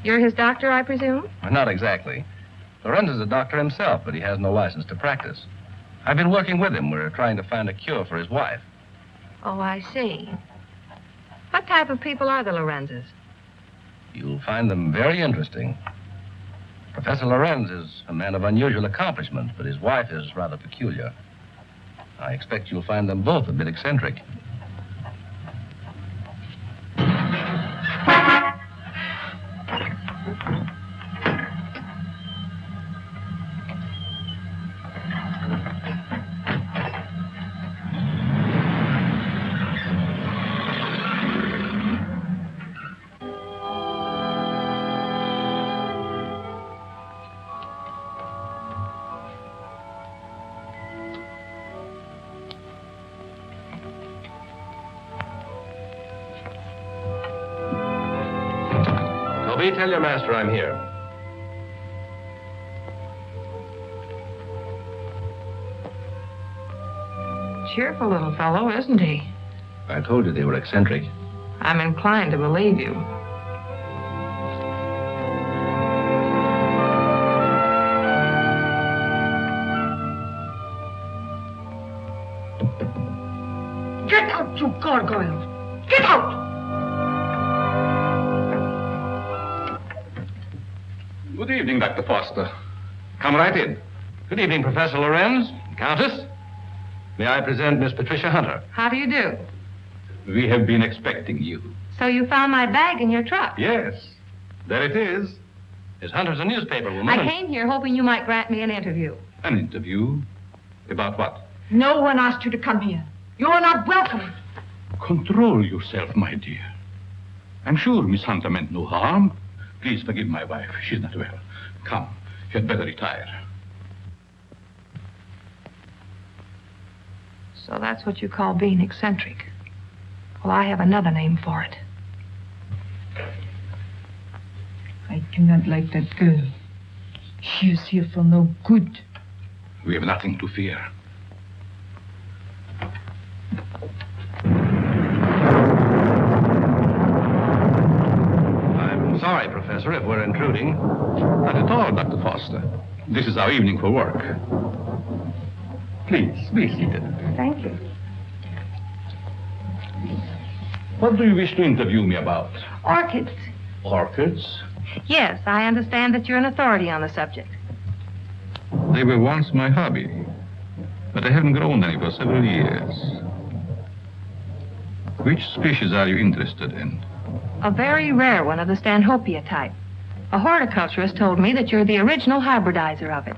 You're his doctor, I presume?
Not exactly. Lorenz is a doctor himself, but he has no license to practice. I've been working with him. We're trying to find a cure for his wife.
Oh, I see. What type of people are the Lorenzes?
You'll find them very interesting. Professor Lorenz is a man of unusual accomplishment, but his wife is rather peculiar. I expect you'll find them both a bit eccentric. Tell your master I'm here.
Cheerful little fellow, isn't he?
I told you they were eccentric.
I'm inclined to believe you.
Get out, you gargoyle! Get out!
Good evening, Dr. Foster. Come right in. Good evening, Professor Lorenz, Countess. May I present Miss Patricia Hunter?
How do you do?
We have been expecting you.
So you found my bag in your truck?
Yes. There it is. Miss Hunter's a newspaper woman.
I came here hoping you might grant me an interview.
An interview? About what?
No one asked you to come here. You're not welcome.
Control yourself, my dear. I'm sure Miss Hunter meant no harm. Please forgive my wife. She's not well. Come, you had better retire.
So that's what you call being eccentric. Well, I have another name for it.
I cannot like that girl. She is here for no good.
We have nothing to fear.
Sorry, Professor, if we're intruding. Not at all, Dr. Foster.
This is our evening for work. Please, be seated.
Thank you.
What do you wish to interview me about?
Orchids.
Orchids?
Yes, I understand that you're an authority on the subject.
They were once my hobby, but I haven't grown any for several years. Which species are you interested in?
A very rare one of the Stanhopea type. A horticulturist told me that you're the original hybridizer of it.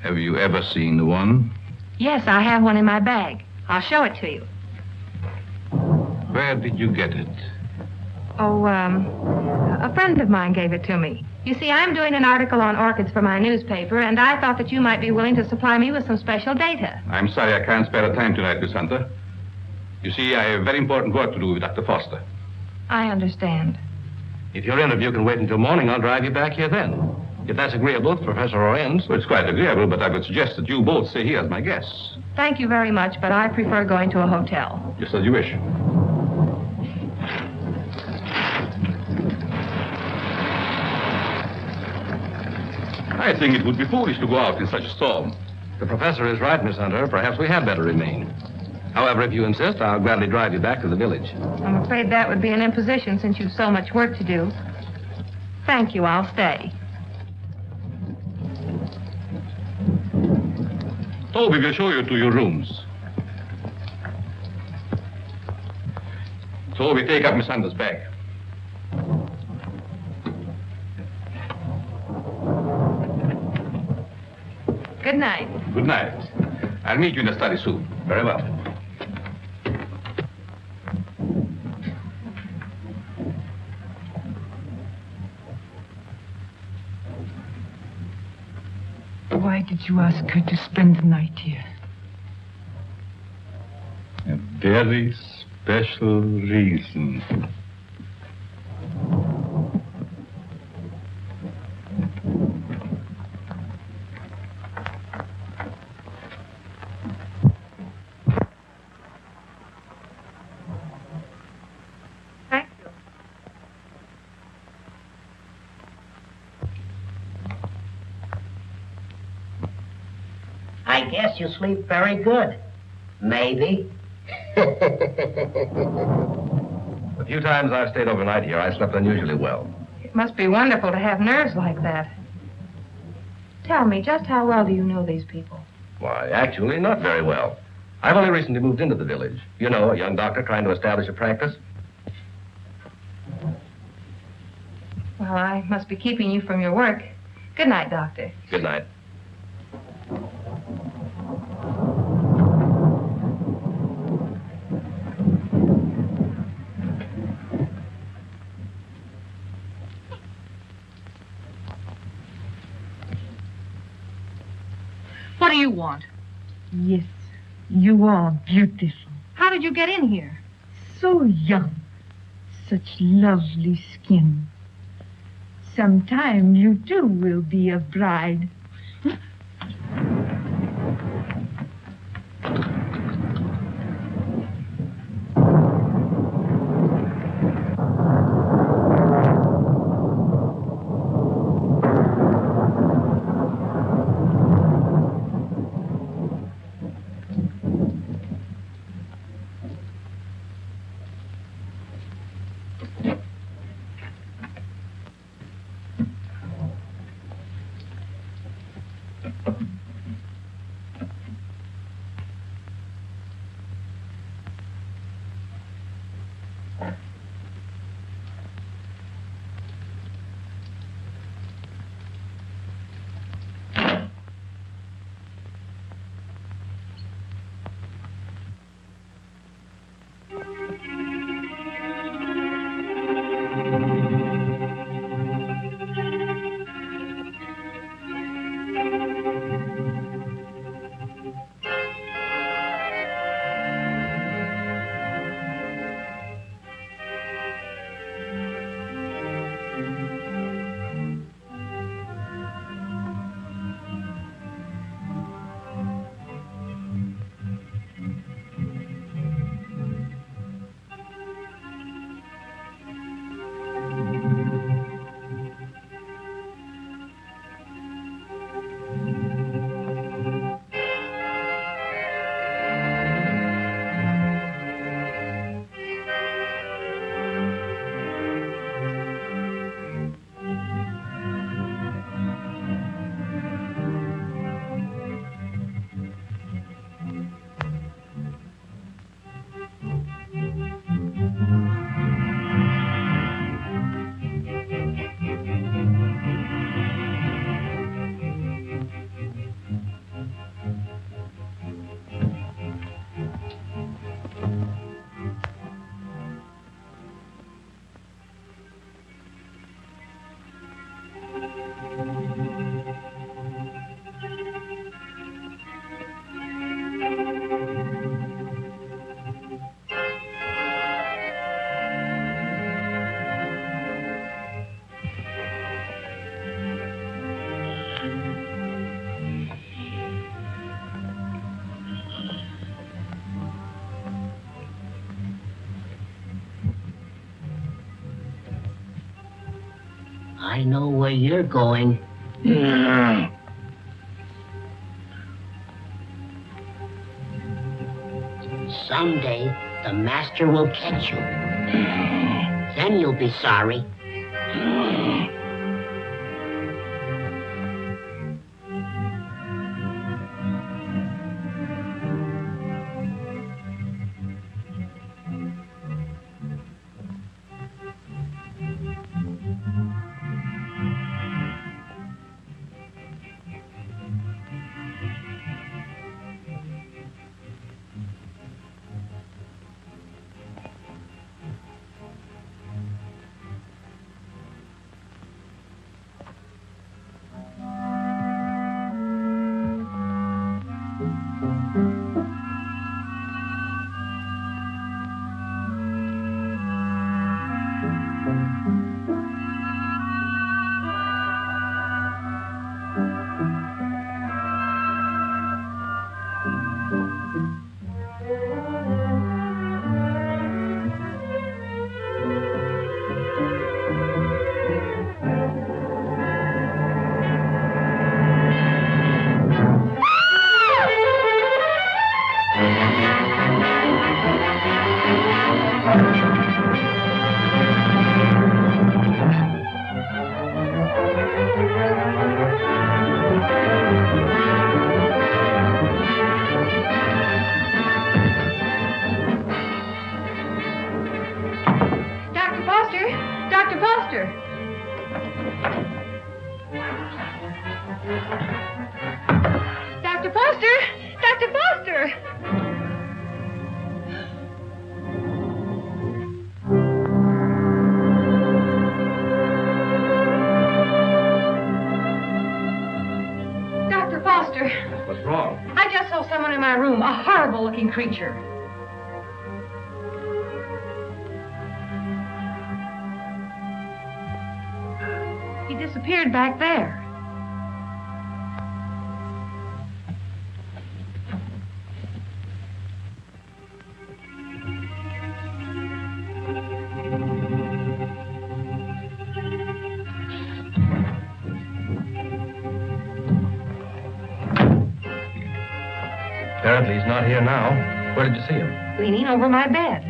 Have you ever seen one?
Yes, I have one in my bag. I'll show it to you.
Where did you get it?
Oh, a friend of mine gave it to me. You see, I'm doing an article on orchids for my newspaper, and I thought that you might be willing to supply me with some special data.
I'm sorry I can't spare the time tonight, Miss Hunter. You see, I have very important work to do with Dr. Foster.
I understand.
If your interview can wait until morning, I'll drive you back here then. If that's agreeable to Professor Lorenz.
Well, it's quite agreeable, but I would suggest that you both stay here as my guests.
Thank you very much, but I prefer going to a hotel.
Just as you wish. I think it would be foolish to go out in such a storm.
The professor is right, Miss Hunter. Perhaps we had better remain. However, if you insist, I'll gladly drive you back to the village.
I'm afraid that would be an imposition since you've so much work to do. Thank you, I'll stay.
Toby will show you to your rooms. Toby, take up Miss Hunter's bag.
Good night.
Good night. I'll meet you in the study soon.
Very well.
Why did you ask her to spend the night here?
A very special reason.
I guess you sleep very good. Maybe.
The few times I've stayed overnight here, I slept unusually well.
It must be wonderful to have nerves like that. Tell me, just how well do you know these people?
Why, actually, not very well. I've only recently moved into the village. You know, a young doctor trying to establish a practice.
Well, I must be keeping you from your work. Good night, Doctor.
Good night.
What do you want?
Yes, you are beautiful.
How did you get in here?
So young. Such lovely skin. Sometime you too will be a bride.
I know where you're going. Someday, the master will catch you. Then you'll be sorry.
Dr. Foster! Dr. Foster! Dr. Foster! Dr. Foster!
What's wrong?
I just saw someone in my room, a horrible-looking creature. He disappeared back there.
Apparently he's not here now. Where did you see him?
Leaning over my bed.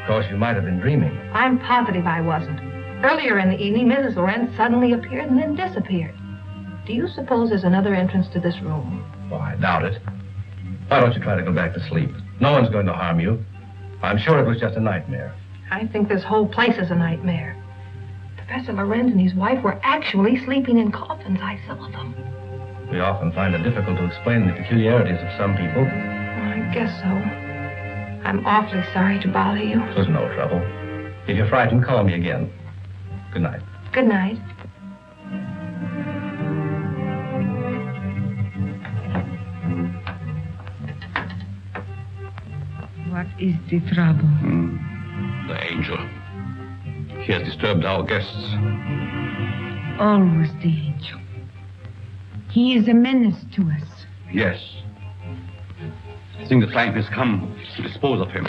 Of course, you might have been dreaming.
I'm positive I wasn't. Earlier in the evening, Mrs. Lorenz suddenly appeared and then disappeared. Do you suppose there's another entrance to this room?
Oh, I doubt it. Why don't you try to go back to sleep? No one's going to harm you. I'm sure it was just a nightmare.
I think this whole place is a nightmare. Professor Lorenz and his wife were actually sleeping in coffins. I saw them.
We often find it difficult to explain the peculiarities of some people.
I guess so. I'm awfully sorry to bother you.
It was no trouble. If you're frightened, call me again. Good night.
Good night.
What is the trouble?
The angel. He has disturbed our guests.
Always the angel. He is a menace to us.
Yes. I think the time has come to dispose of him.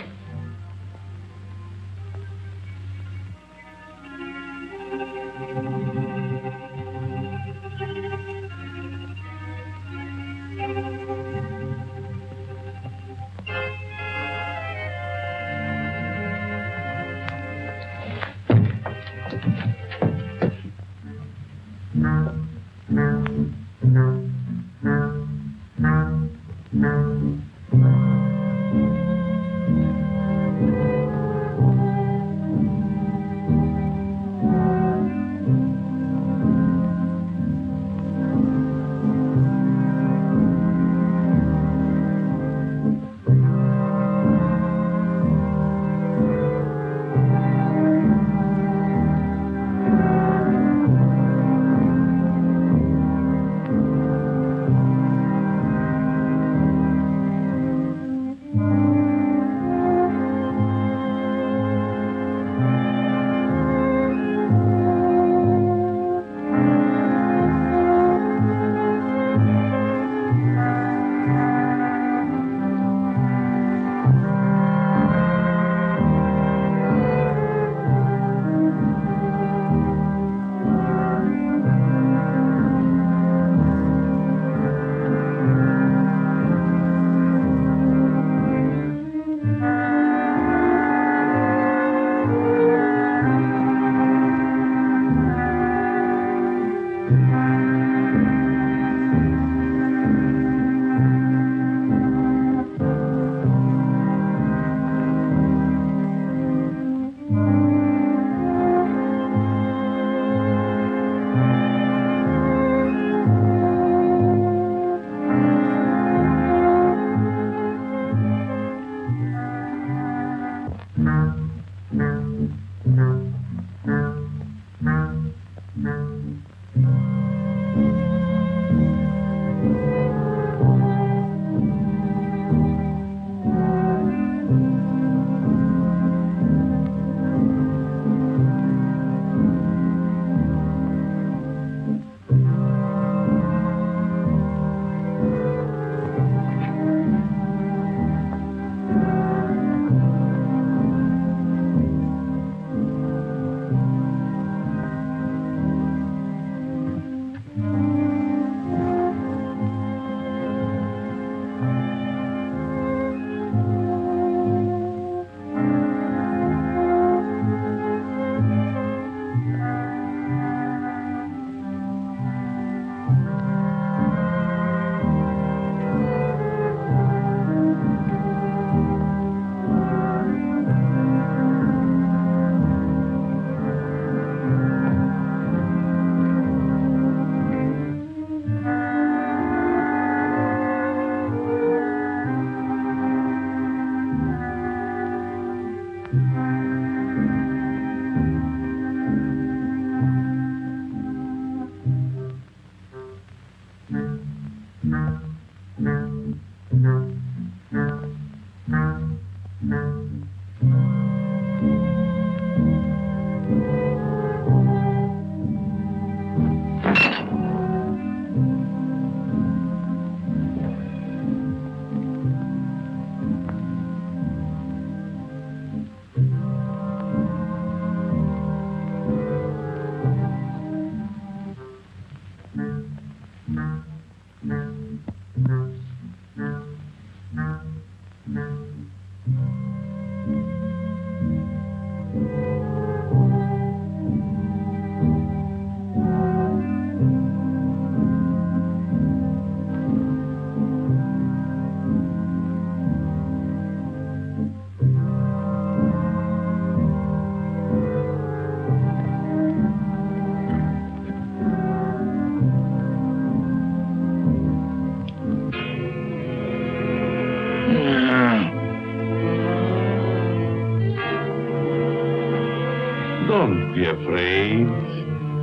Don't be afraid,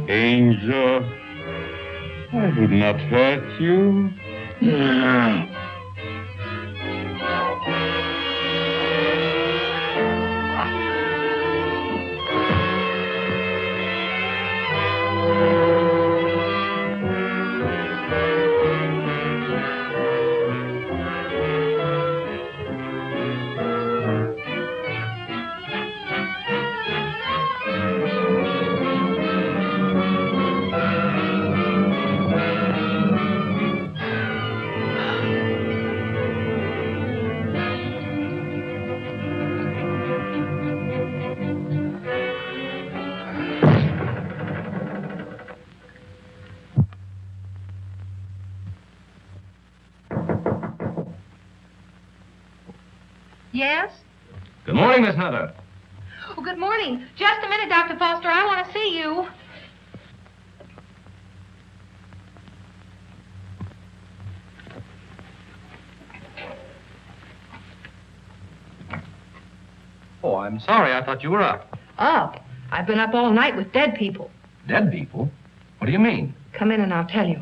Angel. I would not hurt you.
Yes?
Good morning, Miss Hunter.
Oh, good morning. Just a minute, Dr. Foster. I want to see you.
Oh, I'm sorry. I thought you were up.
Up? I've been up all night with dead people.
Dead people? What do you mean?
Come in and I'll tell you.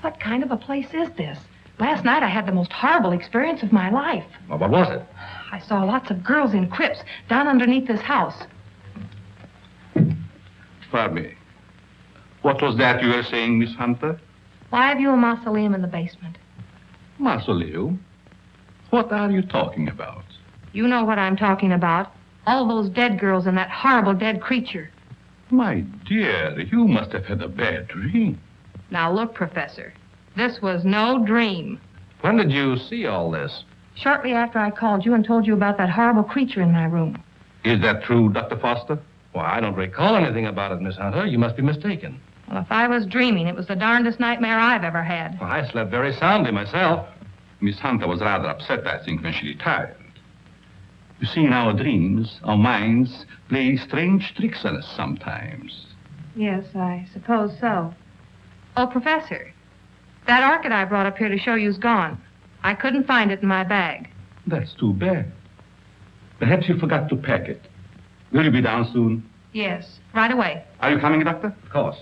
What kind of a place is this? Last night I had the most horrible experience of my life.
Well, what was it?
I saw lots of girls in crypts down underneath this house.
Pardon me. What was that you were saying, Miss Hunter?
Why have you a mausoleum in the basement?
Mausoleum? What are you talking about?
You know what I'm talking about. All those dead girls and that horrible dead creature.
My dear, you must have had a bad dream.
Now look, Professor. This was no dream.
When did you see all this?
Shortly after I called you and told you about that horrible creature in my room.
Is that true, Dr. Foster?
Well, I don't recall anything about it, Miss Hunter. You must be mistaken.
Well, if I was dreaming, it was the darndest nightmare I've ever had.
Well, I slept very soundly myself.
Miss Hunter was rather upset, I think, when she retired. You see, in our dreams, our minds play strange tricks on us sometimes.
Yes, I suppose so. Oh, Professor, that orchid I brought up here to show you's gone. I couldn't find it in my bag.
That's too bad. Perhaps you forgot to pack it. Will you be down soon?
Yes, right away.
Are you coming, Doctor?
Of course.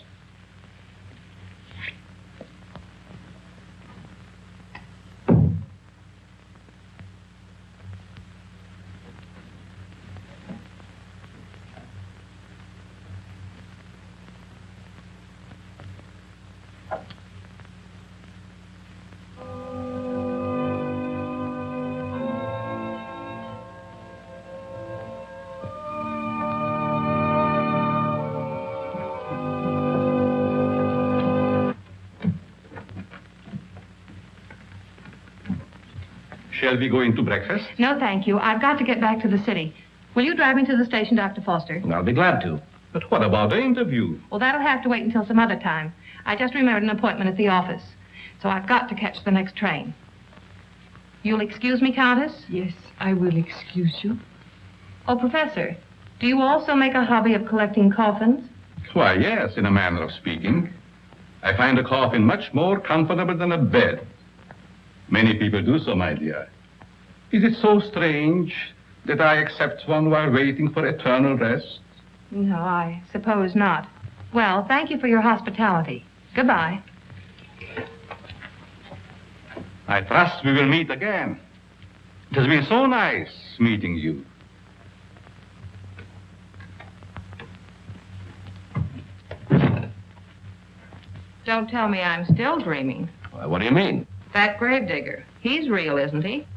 Shall we go into breakfast?
No, thank you. I've got to get back to the city. Will you drive me to the station, Dr. Foster?
I'll be glad to.
But what about the interview?
Well, that'll have to wait until some other time. I just remembered an appointment at the office. So I've got to catch the next train. You'll excuse me, Countess?
Yes, I will excuse you.
Oh, Professor, do you also make a hobby of collecting coffins?
Why, yes, in a manner of speaking. I find a coffin much more comfortable than a bed. Many people do so, my dear. Is it so strange that I accept one while waiting for eternal rest?
No, I suppose not. Well, thank you for your hospitality. Goodbye.
I trust we will meet again. It has been so nice meeting you.
Don't tell me I'm still dreaming.
Well, what do you mean?
That gravedigger. He's real, isn't he?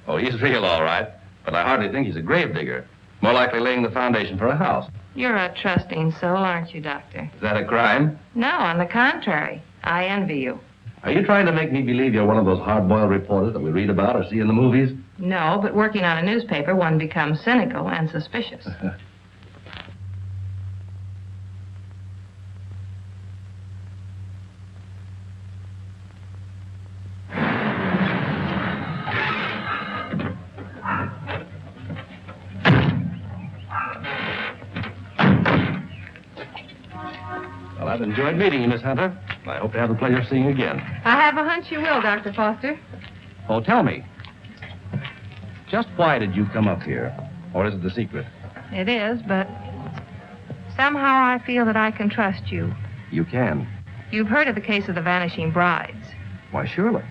Oh, he's real, all right. But I hardly think he's a gravedigger. More likely laying the foundation for a house.
You're a trusting soul, aren't you, Doctor?
Is that a crime?
No, on the contrary. I envy you.
Are you trying to make me believe you're one of those hard-boiled reporters that we read about or see in the movies?
No, but working on a newspaper, one becomes cynical and suspicious.
Well, I've enjoyed meeting you, Miss Hunter. I hope to have the pleasure of seeing you again.
I have a hunch you will, Dr. Foster.
Oh, tell me. Just why did you come up here? Or is it the secret?
It is, but somehow I feel that I can trust you.
You can.
You've heard of the case of the vanishing brides.
Why, surely.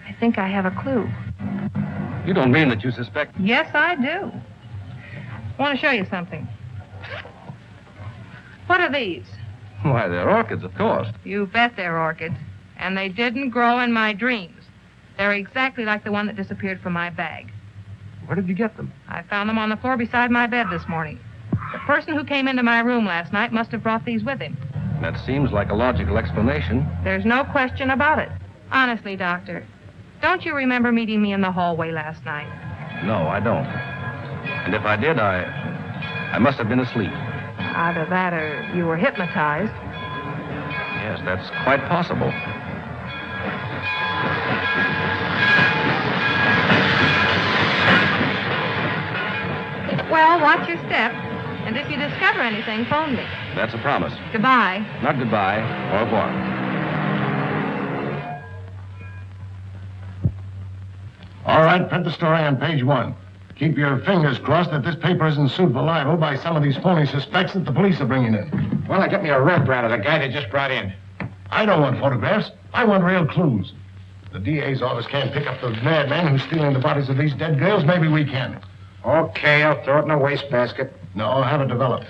I think I have a clue.
You don't mean that you suspect...
Yes, I do. I want to show you something. What are these?
Why, they're orchids, of course.
You bet they're orchids. And they didn't grow in my dreams. They're exactly like the one that disappeared from my bag.
Where did you get them?
I found them on the floor beside my bed this morning. The person who came into my room last night must have brought these with him.
That seems like a logical explanation.
There's no question about it. Honestly, Doctor, don't you remember meeting me in the hallway last night?
No, I don't. And if I did, I must have been asleep.
Either that or you were hypnotized.
Yes, that's quite possible.
Well, watch your step. And if you discover anything, phone me.
That's a promise.
Goodbye.
Not goodbye. Au revoir.
All right, print the story on page 1. Keep your fingers crossed that this paper isn't sued for libel by some of these phony suspects that the police are bringing in.
Well, get me a Rembrandt of the guy they just brought in.
I don't want photographs. I want real clues. The DA's office can't pick up the madman who's stealing the bodies of these dead girls. Maybe we can.
Okay, I'll throw it in a wastebasket.
No, I'll have it developed.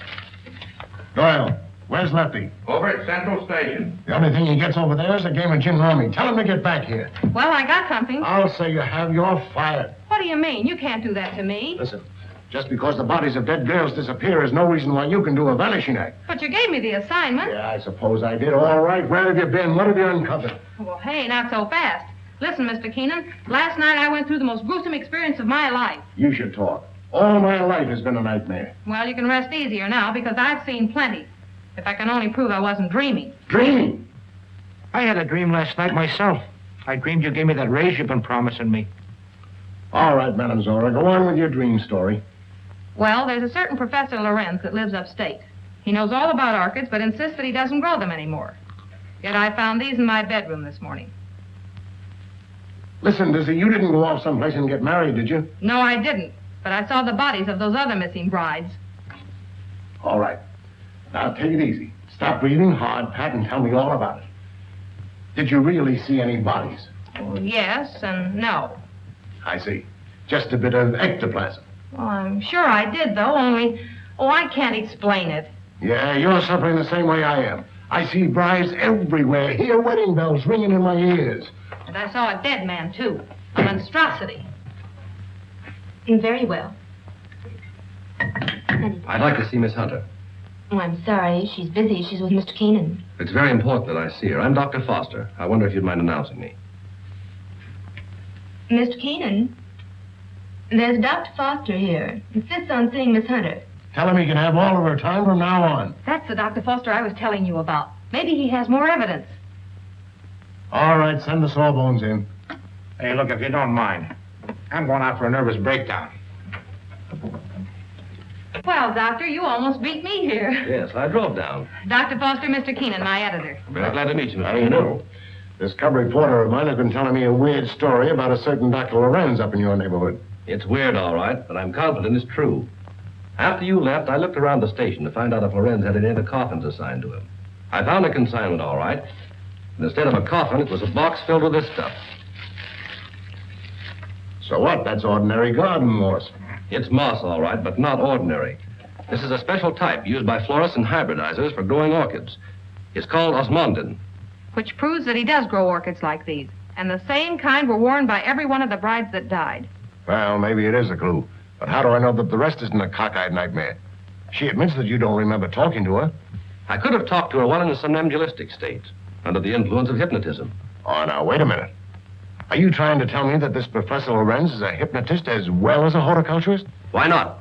Doyle, where's Lefty?
Over at Central Station.
The only thing he gets over there is a game of gin rummy. Tell him to get back here.
Well, I got something.
I'll say you have. You're fired.
What do you mean? You can't do that to me.
Listen, just because the bodies of dead girls disappear is no reason why you can do a vanishing act.
But you gave me the assignment.
Yeah, I suppose I did. All right, where have you been? What have you uncovered?
Well, hey, not so fast. Listen, Mr. Keenan, last night I went through the most gruesome experience of my life.
You should talk. All my life has been a nightmare.
Well, you can rest easier now because I've seen plenty. If I can only prove I wasn't dreaming.
Dreaming?
I had a dream last night myself. I dreamed you gave me that raise you've been promising me.
All right, Madam Zora, go on with your dream story.
Well, there's a certain Professor Lorenz that lives upstate. He knows all about orchids, but insists that he doesn't grow them anymore. Yet I found these in my bedroom this morning.
Listen, Dizzy, you didn't go off someplace and get married, did you?
No, I didn't. But I saw the bodies of those other missing brides.
All right. Now, take it easy. Stop breathing hard, Pat, and tell me all about it. Did you really see any bodies?
Well, yes and no.
I see. Just a bit of ectoplasm.
Well, I'm sure I did, though, only... Oh, I can't explain it.
Yeah, you're suffering the same way I am. I see brides everywhere. Hear wedding bells ringing in my ears.
And I saw a dead man, too. A monstrosity.
Very well.
I'd like to see Miss Hunter.
Oh, I'm sorry. She's busy. She's with Mr. Keenan.
It's very important that I see her. I'm Dr. Foster. I wonder if you'd mind announcing me.
Mr. Keenan, there's Dr. Foster here. Insists on seeing Miss Hunter.
Tell him he can have all of her time from now on.
That's the Dr. Foster I was telling you about. Maybe he has more evidence.
All right, send the sawbones in.
Hey, look, if you don't mind, I'm going out for a nervous breakdown.
Well, Doctor, you almost beat me here.
Yes, I drove down.
Dr. Foster, Mr. Keenan, my editor.
Very glad to meet you, Mr.
I know. This cub reporter of mine has been telling me a weird story about a certain Dr. Lorenz up in your neighborhood.
It's weird, all right, but I'm confident it's true. After you left, I looked around the station to find out if Lorenz had any other coffins assigned to him. I found a consignment, all right. And instead of a coffin, it was a box filled with this stuff.
So what? That's ordinary garden moss.
It's moss, all right, but not ordinary. This is a special type used by florists and hybridizers for growing orchids. It's called osmundin.
Which proves that he does grow orchids like these. And the same kind were worn by every one of the brides that died.
Well, maybe it is a clue. But how do I know that the rest isn't a cockeyed nightmare? She admits that you don't remember talking to her.
I could have talked to her while in a somnambulistic state, under the influence of hypnotism.
Oh, now, wait a minute. Are you trying to tell me that this Professor Lorenz is a hypnotist as well as a horticulturist?
Why not?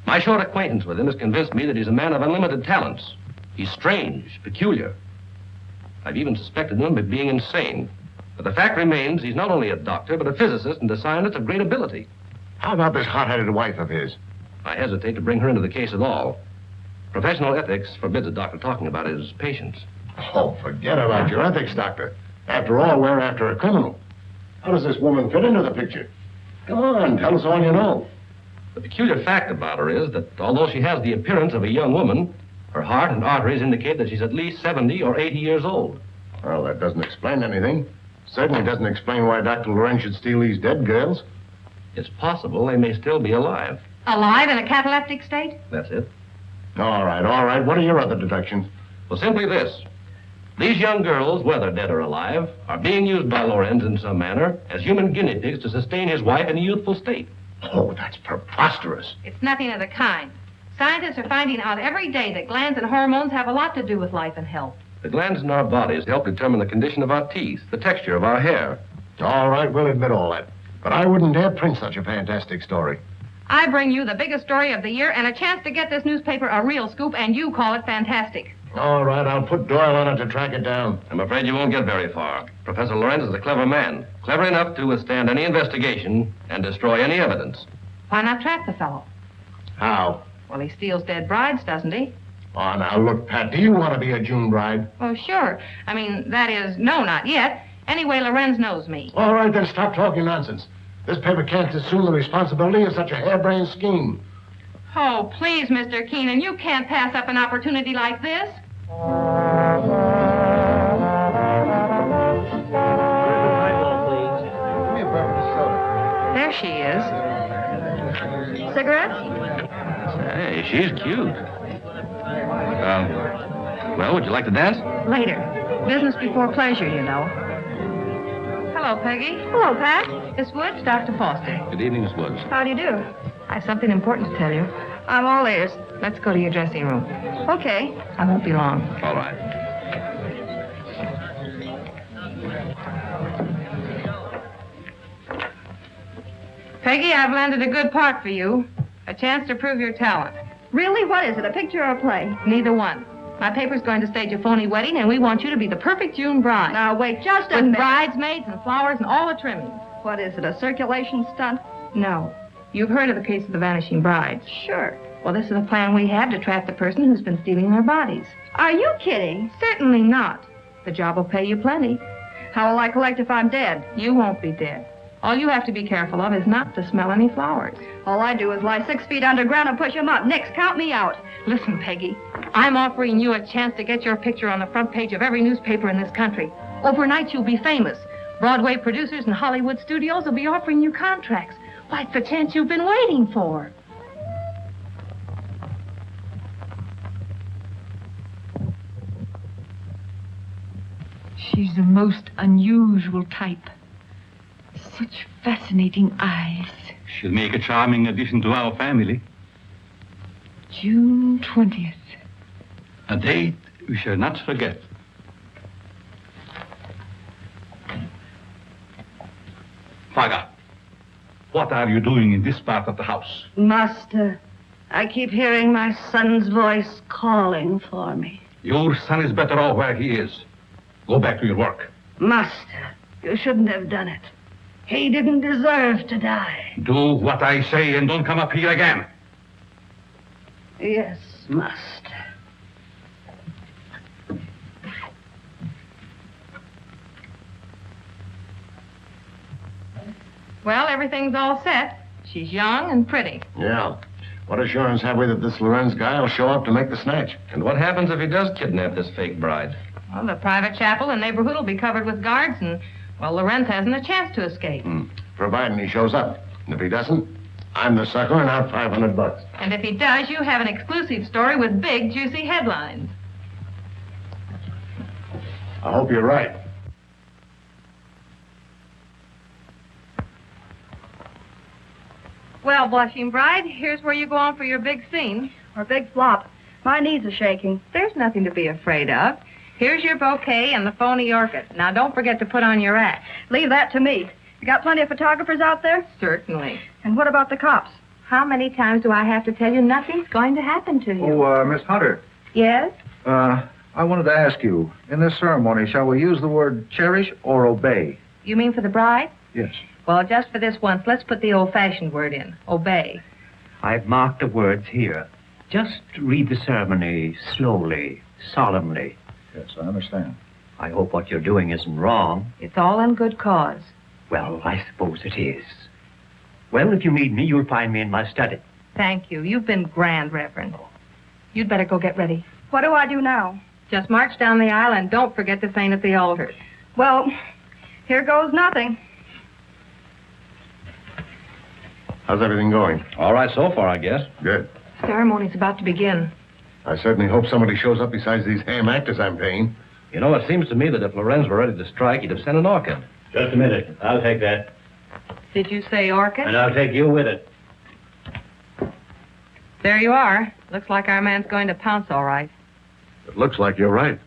My short acquaintance with him has convinced me that he's a man of unlimited talents. He's strange, peculiar. I've even suspected him of being insane. But the fact remains he's not only a doctor, but a physicist and a scientist of great ability.
How about this hot-headed wife of his?
I hesitate to bring her into the case at all. Professional ethics forbids a doctor talking about his patients.
Oh, forget about your ethics, Doctor. After all, we're after a criminal. How does this woman fit into the picture? Come on, tell us all you know.
The peculiar fact about her is that although she has the appearance of a young woman, her heart and arteries indicate that she's at least 70 or 80 years old.
Well, that doesn't explain anything. Certainly doesn't explain why Dr. Lorenz should steal these dead girls.
It's possible they may still be alive.
Alive in a cataleptic state?
That's it.
All right. What are your other deductions?
Well, simply this. These young girls, whether dead or alive, are being used by Lorenz in some manner as human guinea pigs to sustain his wife in a youthful state.
Oh, that's preposterous.
It's nothing of the kind. Scientists are finding out every day that glands and hormones have a lot to do with life and health.
The glands in our bodies help determine the condition of our teeth, the texture of our hair.
All right, we'll admit all that. But I wouldn't dare print such a fantastic story.
I bring you the biggest story of the year and a chance to get this newspaper a real scoop, and you call it fantastic.
All right, I'll put Doyle on it to track it down.
I'm afraid you won't get very far. Professor Lorenz is a clever man, clever enough to withstand any investigation and destroy any evidence.
Why not trap the fellow?
How?
Well, he steals dead brides, doesn't he?
Oh, now, look, Pat, do you want to be a June bride?
Oh, sure. I mean, that is, no, not yet. Anyway, Lorenz knows me.
All right, then stop talking nonsense. This paper can't assume the responsibility of such a harebrained scheme.
Oh, please, Mr. Keenan, you can't pass up an opportunity like this. There she is. Cigarettes?
Hey, she's cute. Well, would you like to dance?
Later. Business before pleasure, you know. Hello, Peggy.
Hello, Pat.
Miss Woods, Dr. Foster.
Good evening, Miss Woods.
How do you do?
I have something important to tell you.
I'm all ears.
Let's go to your dressing room.
Okay.
I won't be long.
All right.
Peggy, I've landed a good part for you. A chance to prove your talent.
Really? What is it, a picture or a play?
Neither one. My paper's going to stage a phony wedding, and we want you to be the perfect June bride.
Now, wait just a
With
minute.
bridesmaids and flowers and all the trimmings.
What is it, a circulation stunt?
No. You've heard of the case of the vanishing brides.
Sure.
Well, this is a plan we have to trap the person who's been stealing their bodies.
Are you kidding?
Certainly not. The job will pay you plenty.
How will I collect if I'm dead?
You won't be dead. All you have to be careful of is not to smell any flowers.
All I do is lie 6 feet underground and push them up. Nix, count me out.
Listen, Peggy, I'm offering you a chance to get your picture on the front page of every newspaper in this country. Overnight, you'll be famous. Broadway producers and Hollywood studios will be offering you contracts. Why, it's the chance you've been waiting for.
She's a most unusual type. Such fascinating eyes.
She'll make a charming addition to our family.
June 20th.
A date we shall not forget. Faga, what are you doing in this part of the house?
Master, I keep hearing my son's voice calling for me.
Your son is better off where he is. Go back to your work.
Master, you shouldn't have done it. He didn't deserve to die.
Do what I say and don't come up here again.
Yes, master.
Well, everything's all set. She's young and pretty.
Yeah. What assurance have we that this Lorenz guy will show up to make the snatch?
And what happens if he does kidnap this fake bride?
Well, the private chapel and neighborhood will be covered with guards, and, well, Lorenz hasn't a chance to escape.
Providing he shows up. And if he doesn't, I'm the sucker and out $500.
And if he does, you have an exclusive story with big, juicy headlines.
I hope you're right.
Well, blushing bride, here's where you go on for your big scene.
Or big flop. My knees are shaking.
There's nothing to be afraid of. Here's your bouquet and the phony orchid. Now, don't forget to put on your act.
Leave that to me. You got plenty of photographers out there?
Certainly.
And what about the cops?
How many times do I have to tell you nothing's going to happen to you?
Oh, Miss Hunter.
Yes?
I wanted to ask you, in this ceremony, shall we use the word cherish or obey?
You mean for the bride?
Yes.
Well, just for this once, let's put the old-fashioned word in. Obey.
I've marked the words here. Just read the ceremony slowly, solemnly.
Yes, I understand.
I hope what you're doing isn't wrong.
It's all in good cause.
Well, I suppose it is. Well, if you need me, you'll find me in my study.
Thank you. You've been grand, Reverend. You'd better go get ready.
What do I do now?
Just march down the aisle and don't forget to faint at the altar.
Well, here goes nothing.
How's everything going?
All right so far, I guess.
Good.
Ceremony's about to begin.
I certainly hope somebody shows up besides these ham actors I'm paying.
You know, it seems to me that if Lorenz were ready to strike, he'd have sent an orchid.
Just a minute. I'll take that.
Did you say orchid?
And I'll take you with it.
There you are. Looks like our man's going to pounce all right.
It looks like you're right.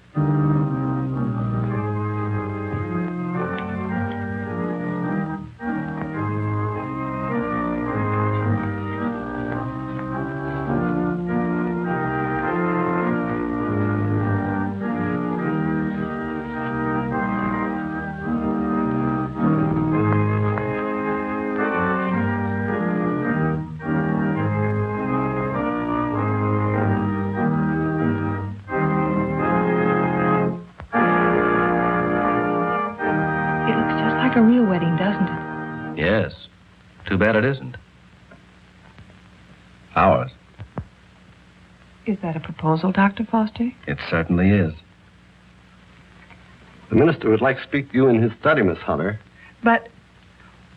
Like a real wedding, doesn't it?
Yes. Too bad it isn't. Ours.
Is that a proposal, Dr. Foster?
It certainly is.
The minister would like to speak to you in his study, Miss Hunter.
But,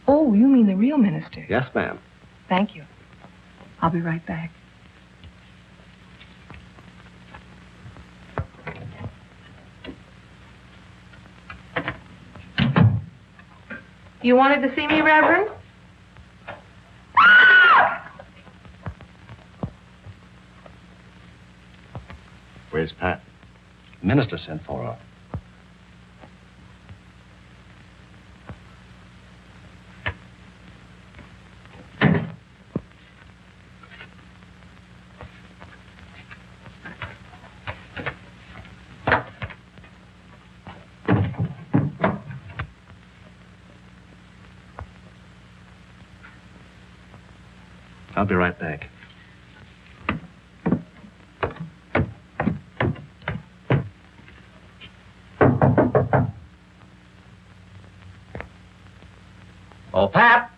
oh, you mean the real minister?
Yes, ma'am.
Thank you. I'll be right back. You wanted to see me, Reverend?
Where's Pat? Minister sent for her. I'll be right back. Oh, Pat!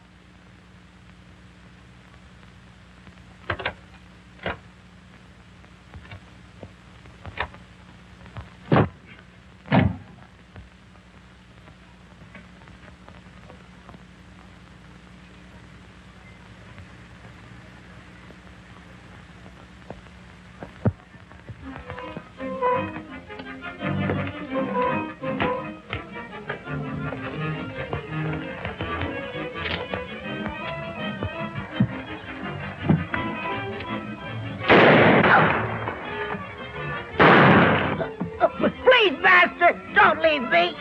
Please, Master, don't leave me.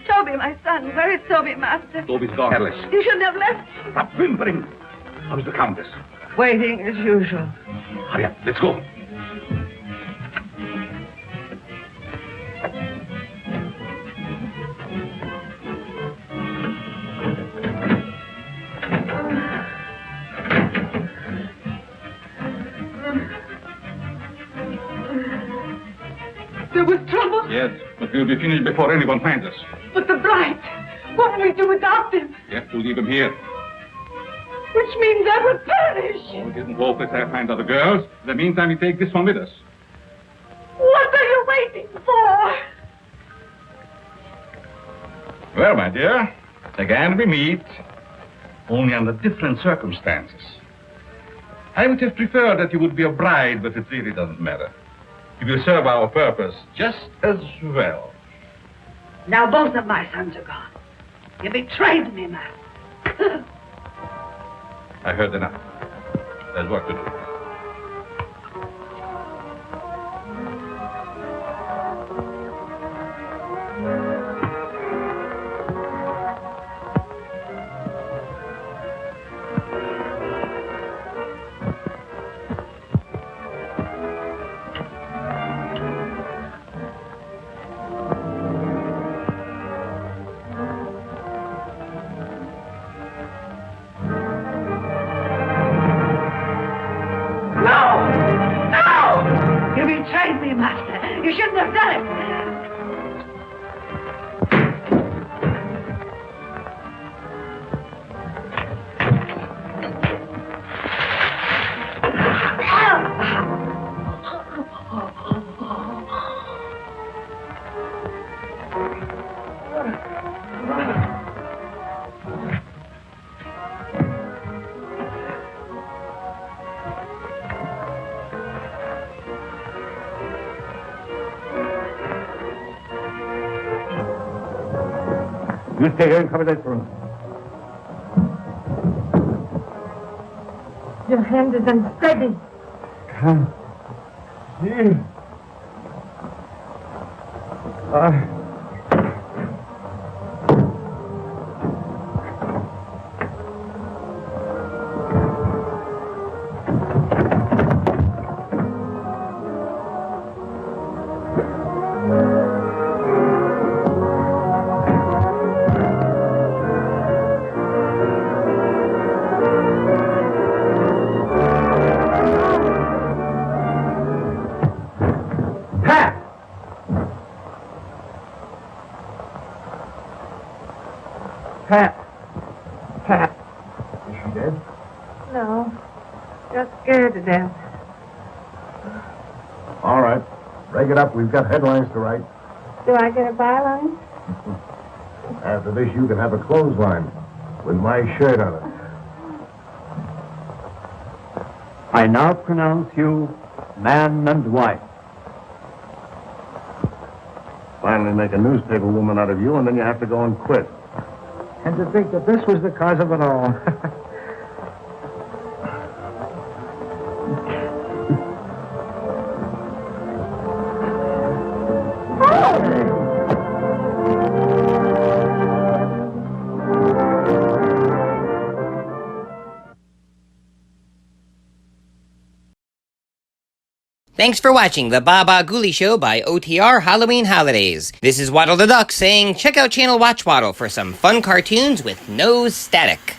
Toby, my son. Where is Toby, Master?
Toby's gone.
Alice. You shouldn't have left.
Stop whimpering. How's the Countess?
Waiting as usual.
Hurry up. Let's go.
There was trouble?
Yes, but we'll be finished before anyone finds us.
But the bride, what will we do without them?
We have to leave him here.
Which means I will perish.
Oh, it isn't hopeless I find other girls. In the meantime, we take this one with us.
What are you waiting for?
Well, my dear, again we meet, only under different circumstances. I would have preferred that you would be a bride, but it really doesn't matter. You will serve our purpose just as well.
Now both of my sons are gone. You betrayed me, Master.
I heard enough. There's work to do.
You shouldn't have done it.
You stay here and cover that room.
Your hand is unsteady.
Come. Here.
Pat. Is she dead?
No. Just scared to death.
All right. Break it up. We've got headlines to write.
Do I get a byline?
After this, you can have a clothesline with my shirt on it.
I now pronounce you man and wife.
Finally make a newspaper woman out of you, and then you have to go and quit.
And to think that this was the cause of it all.
Thanks for watching the Baba Ghoulie Show by OTR Halloween Holidays. This is Waddle the Duck saying check out Channel Watch Waddle for some fun cartoons with no static.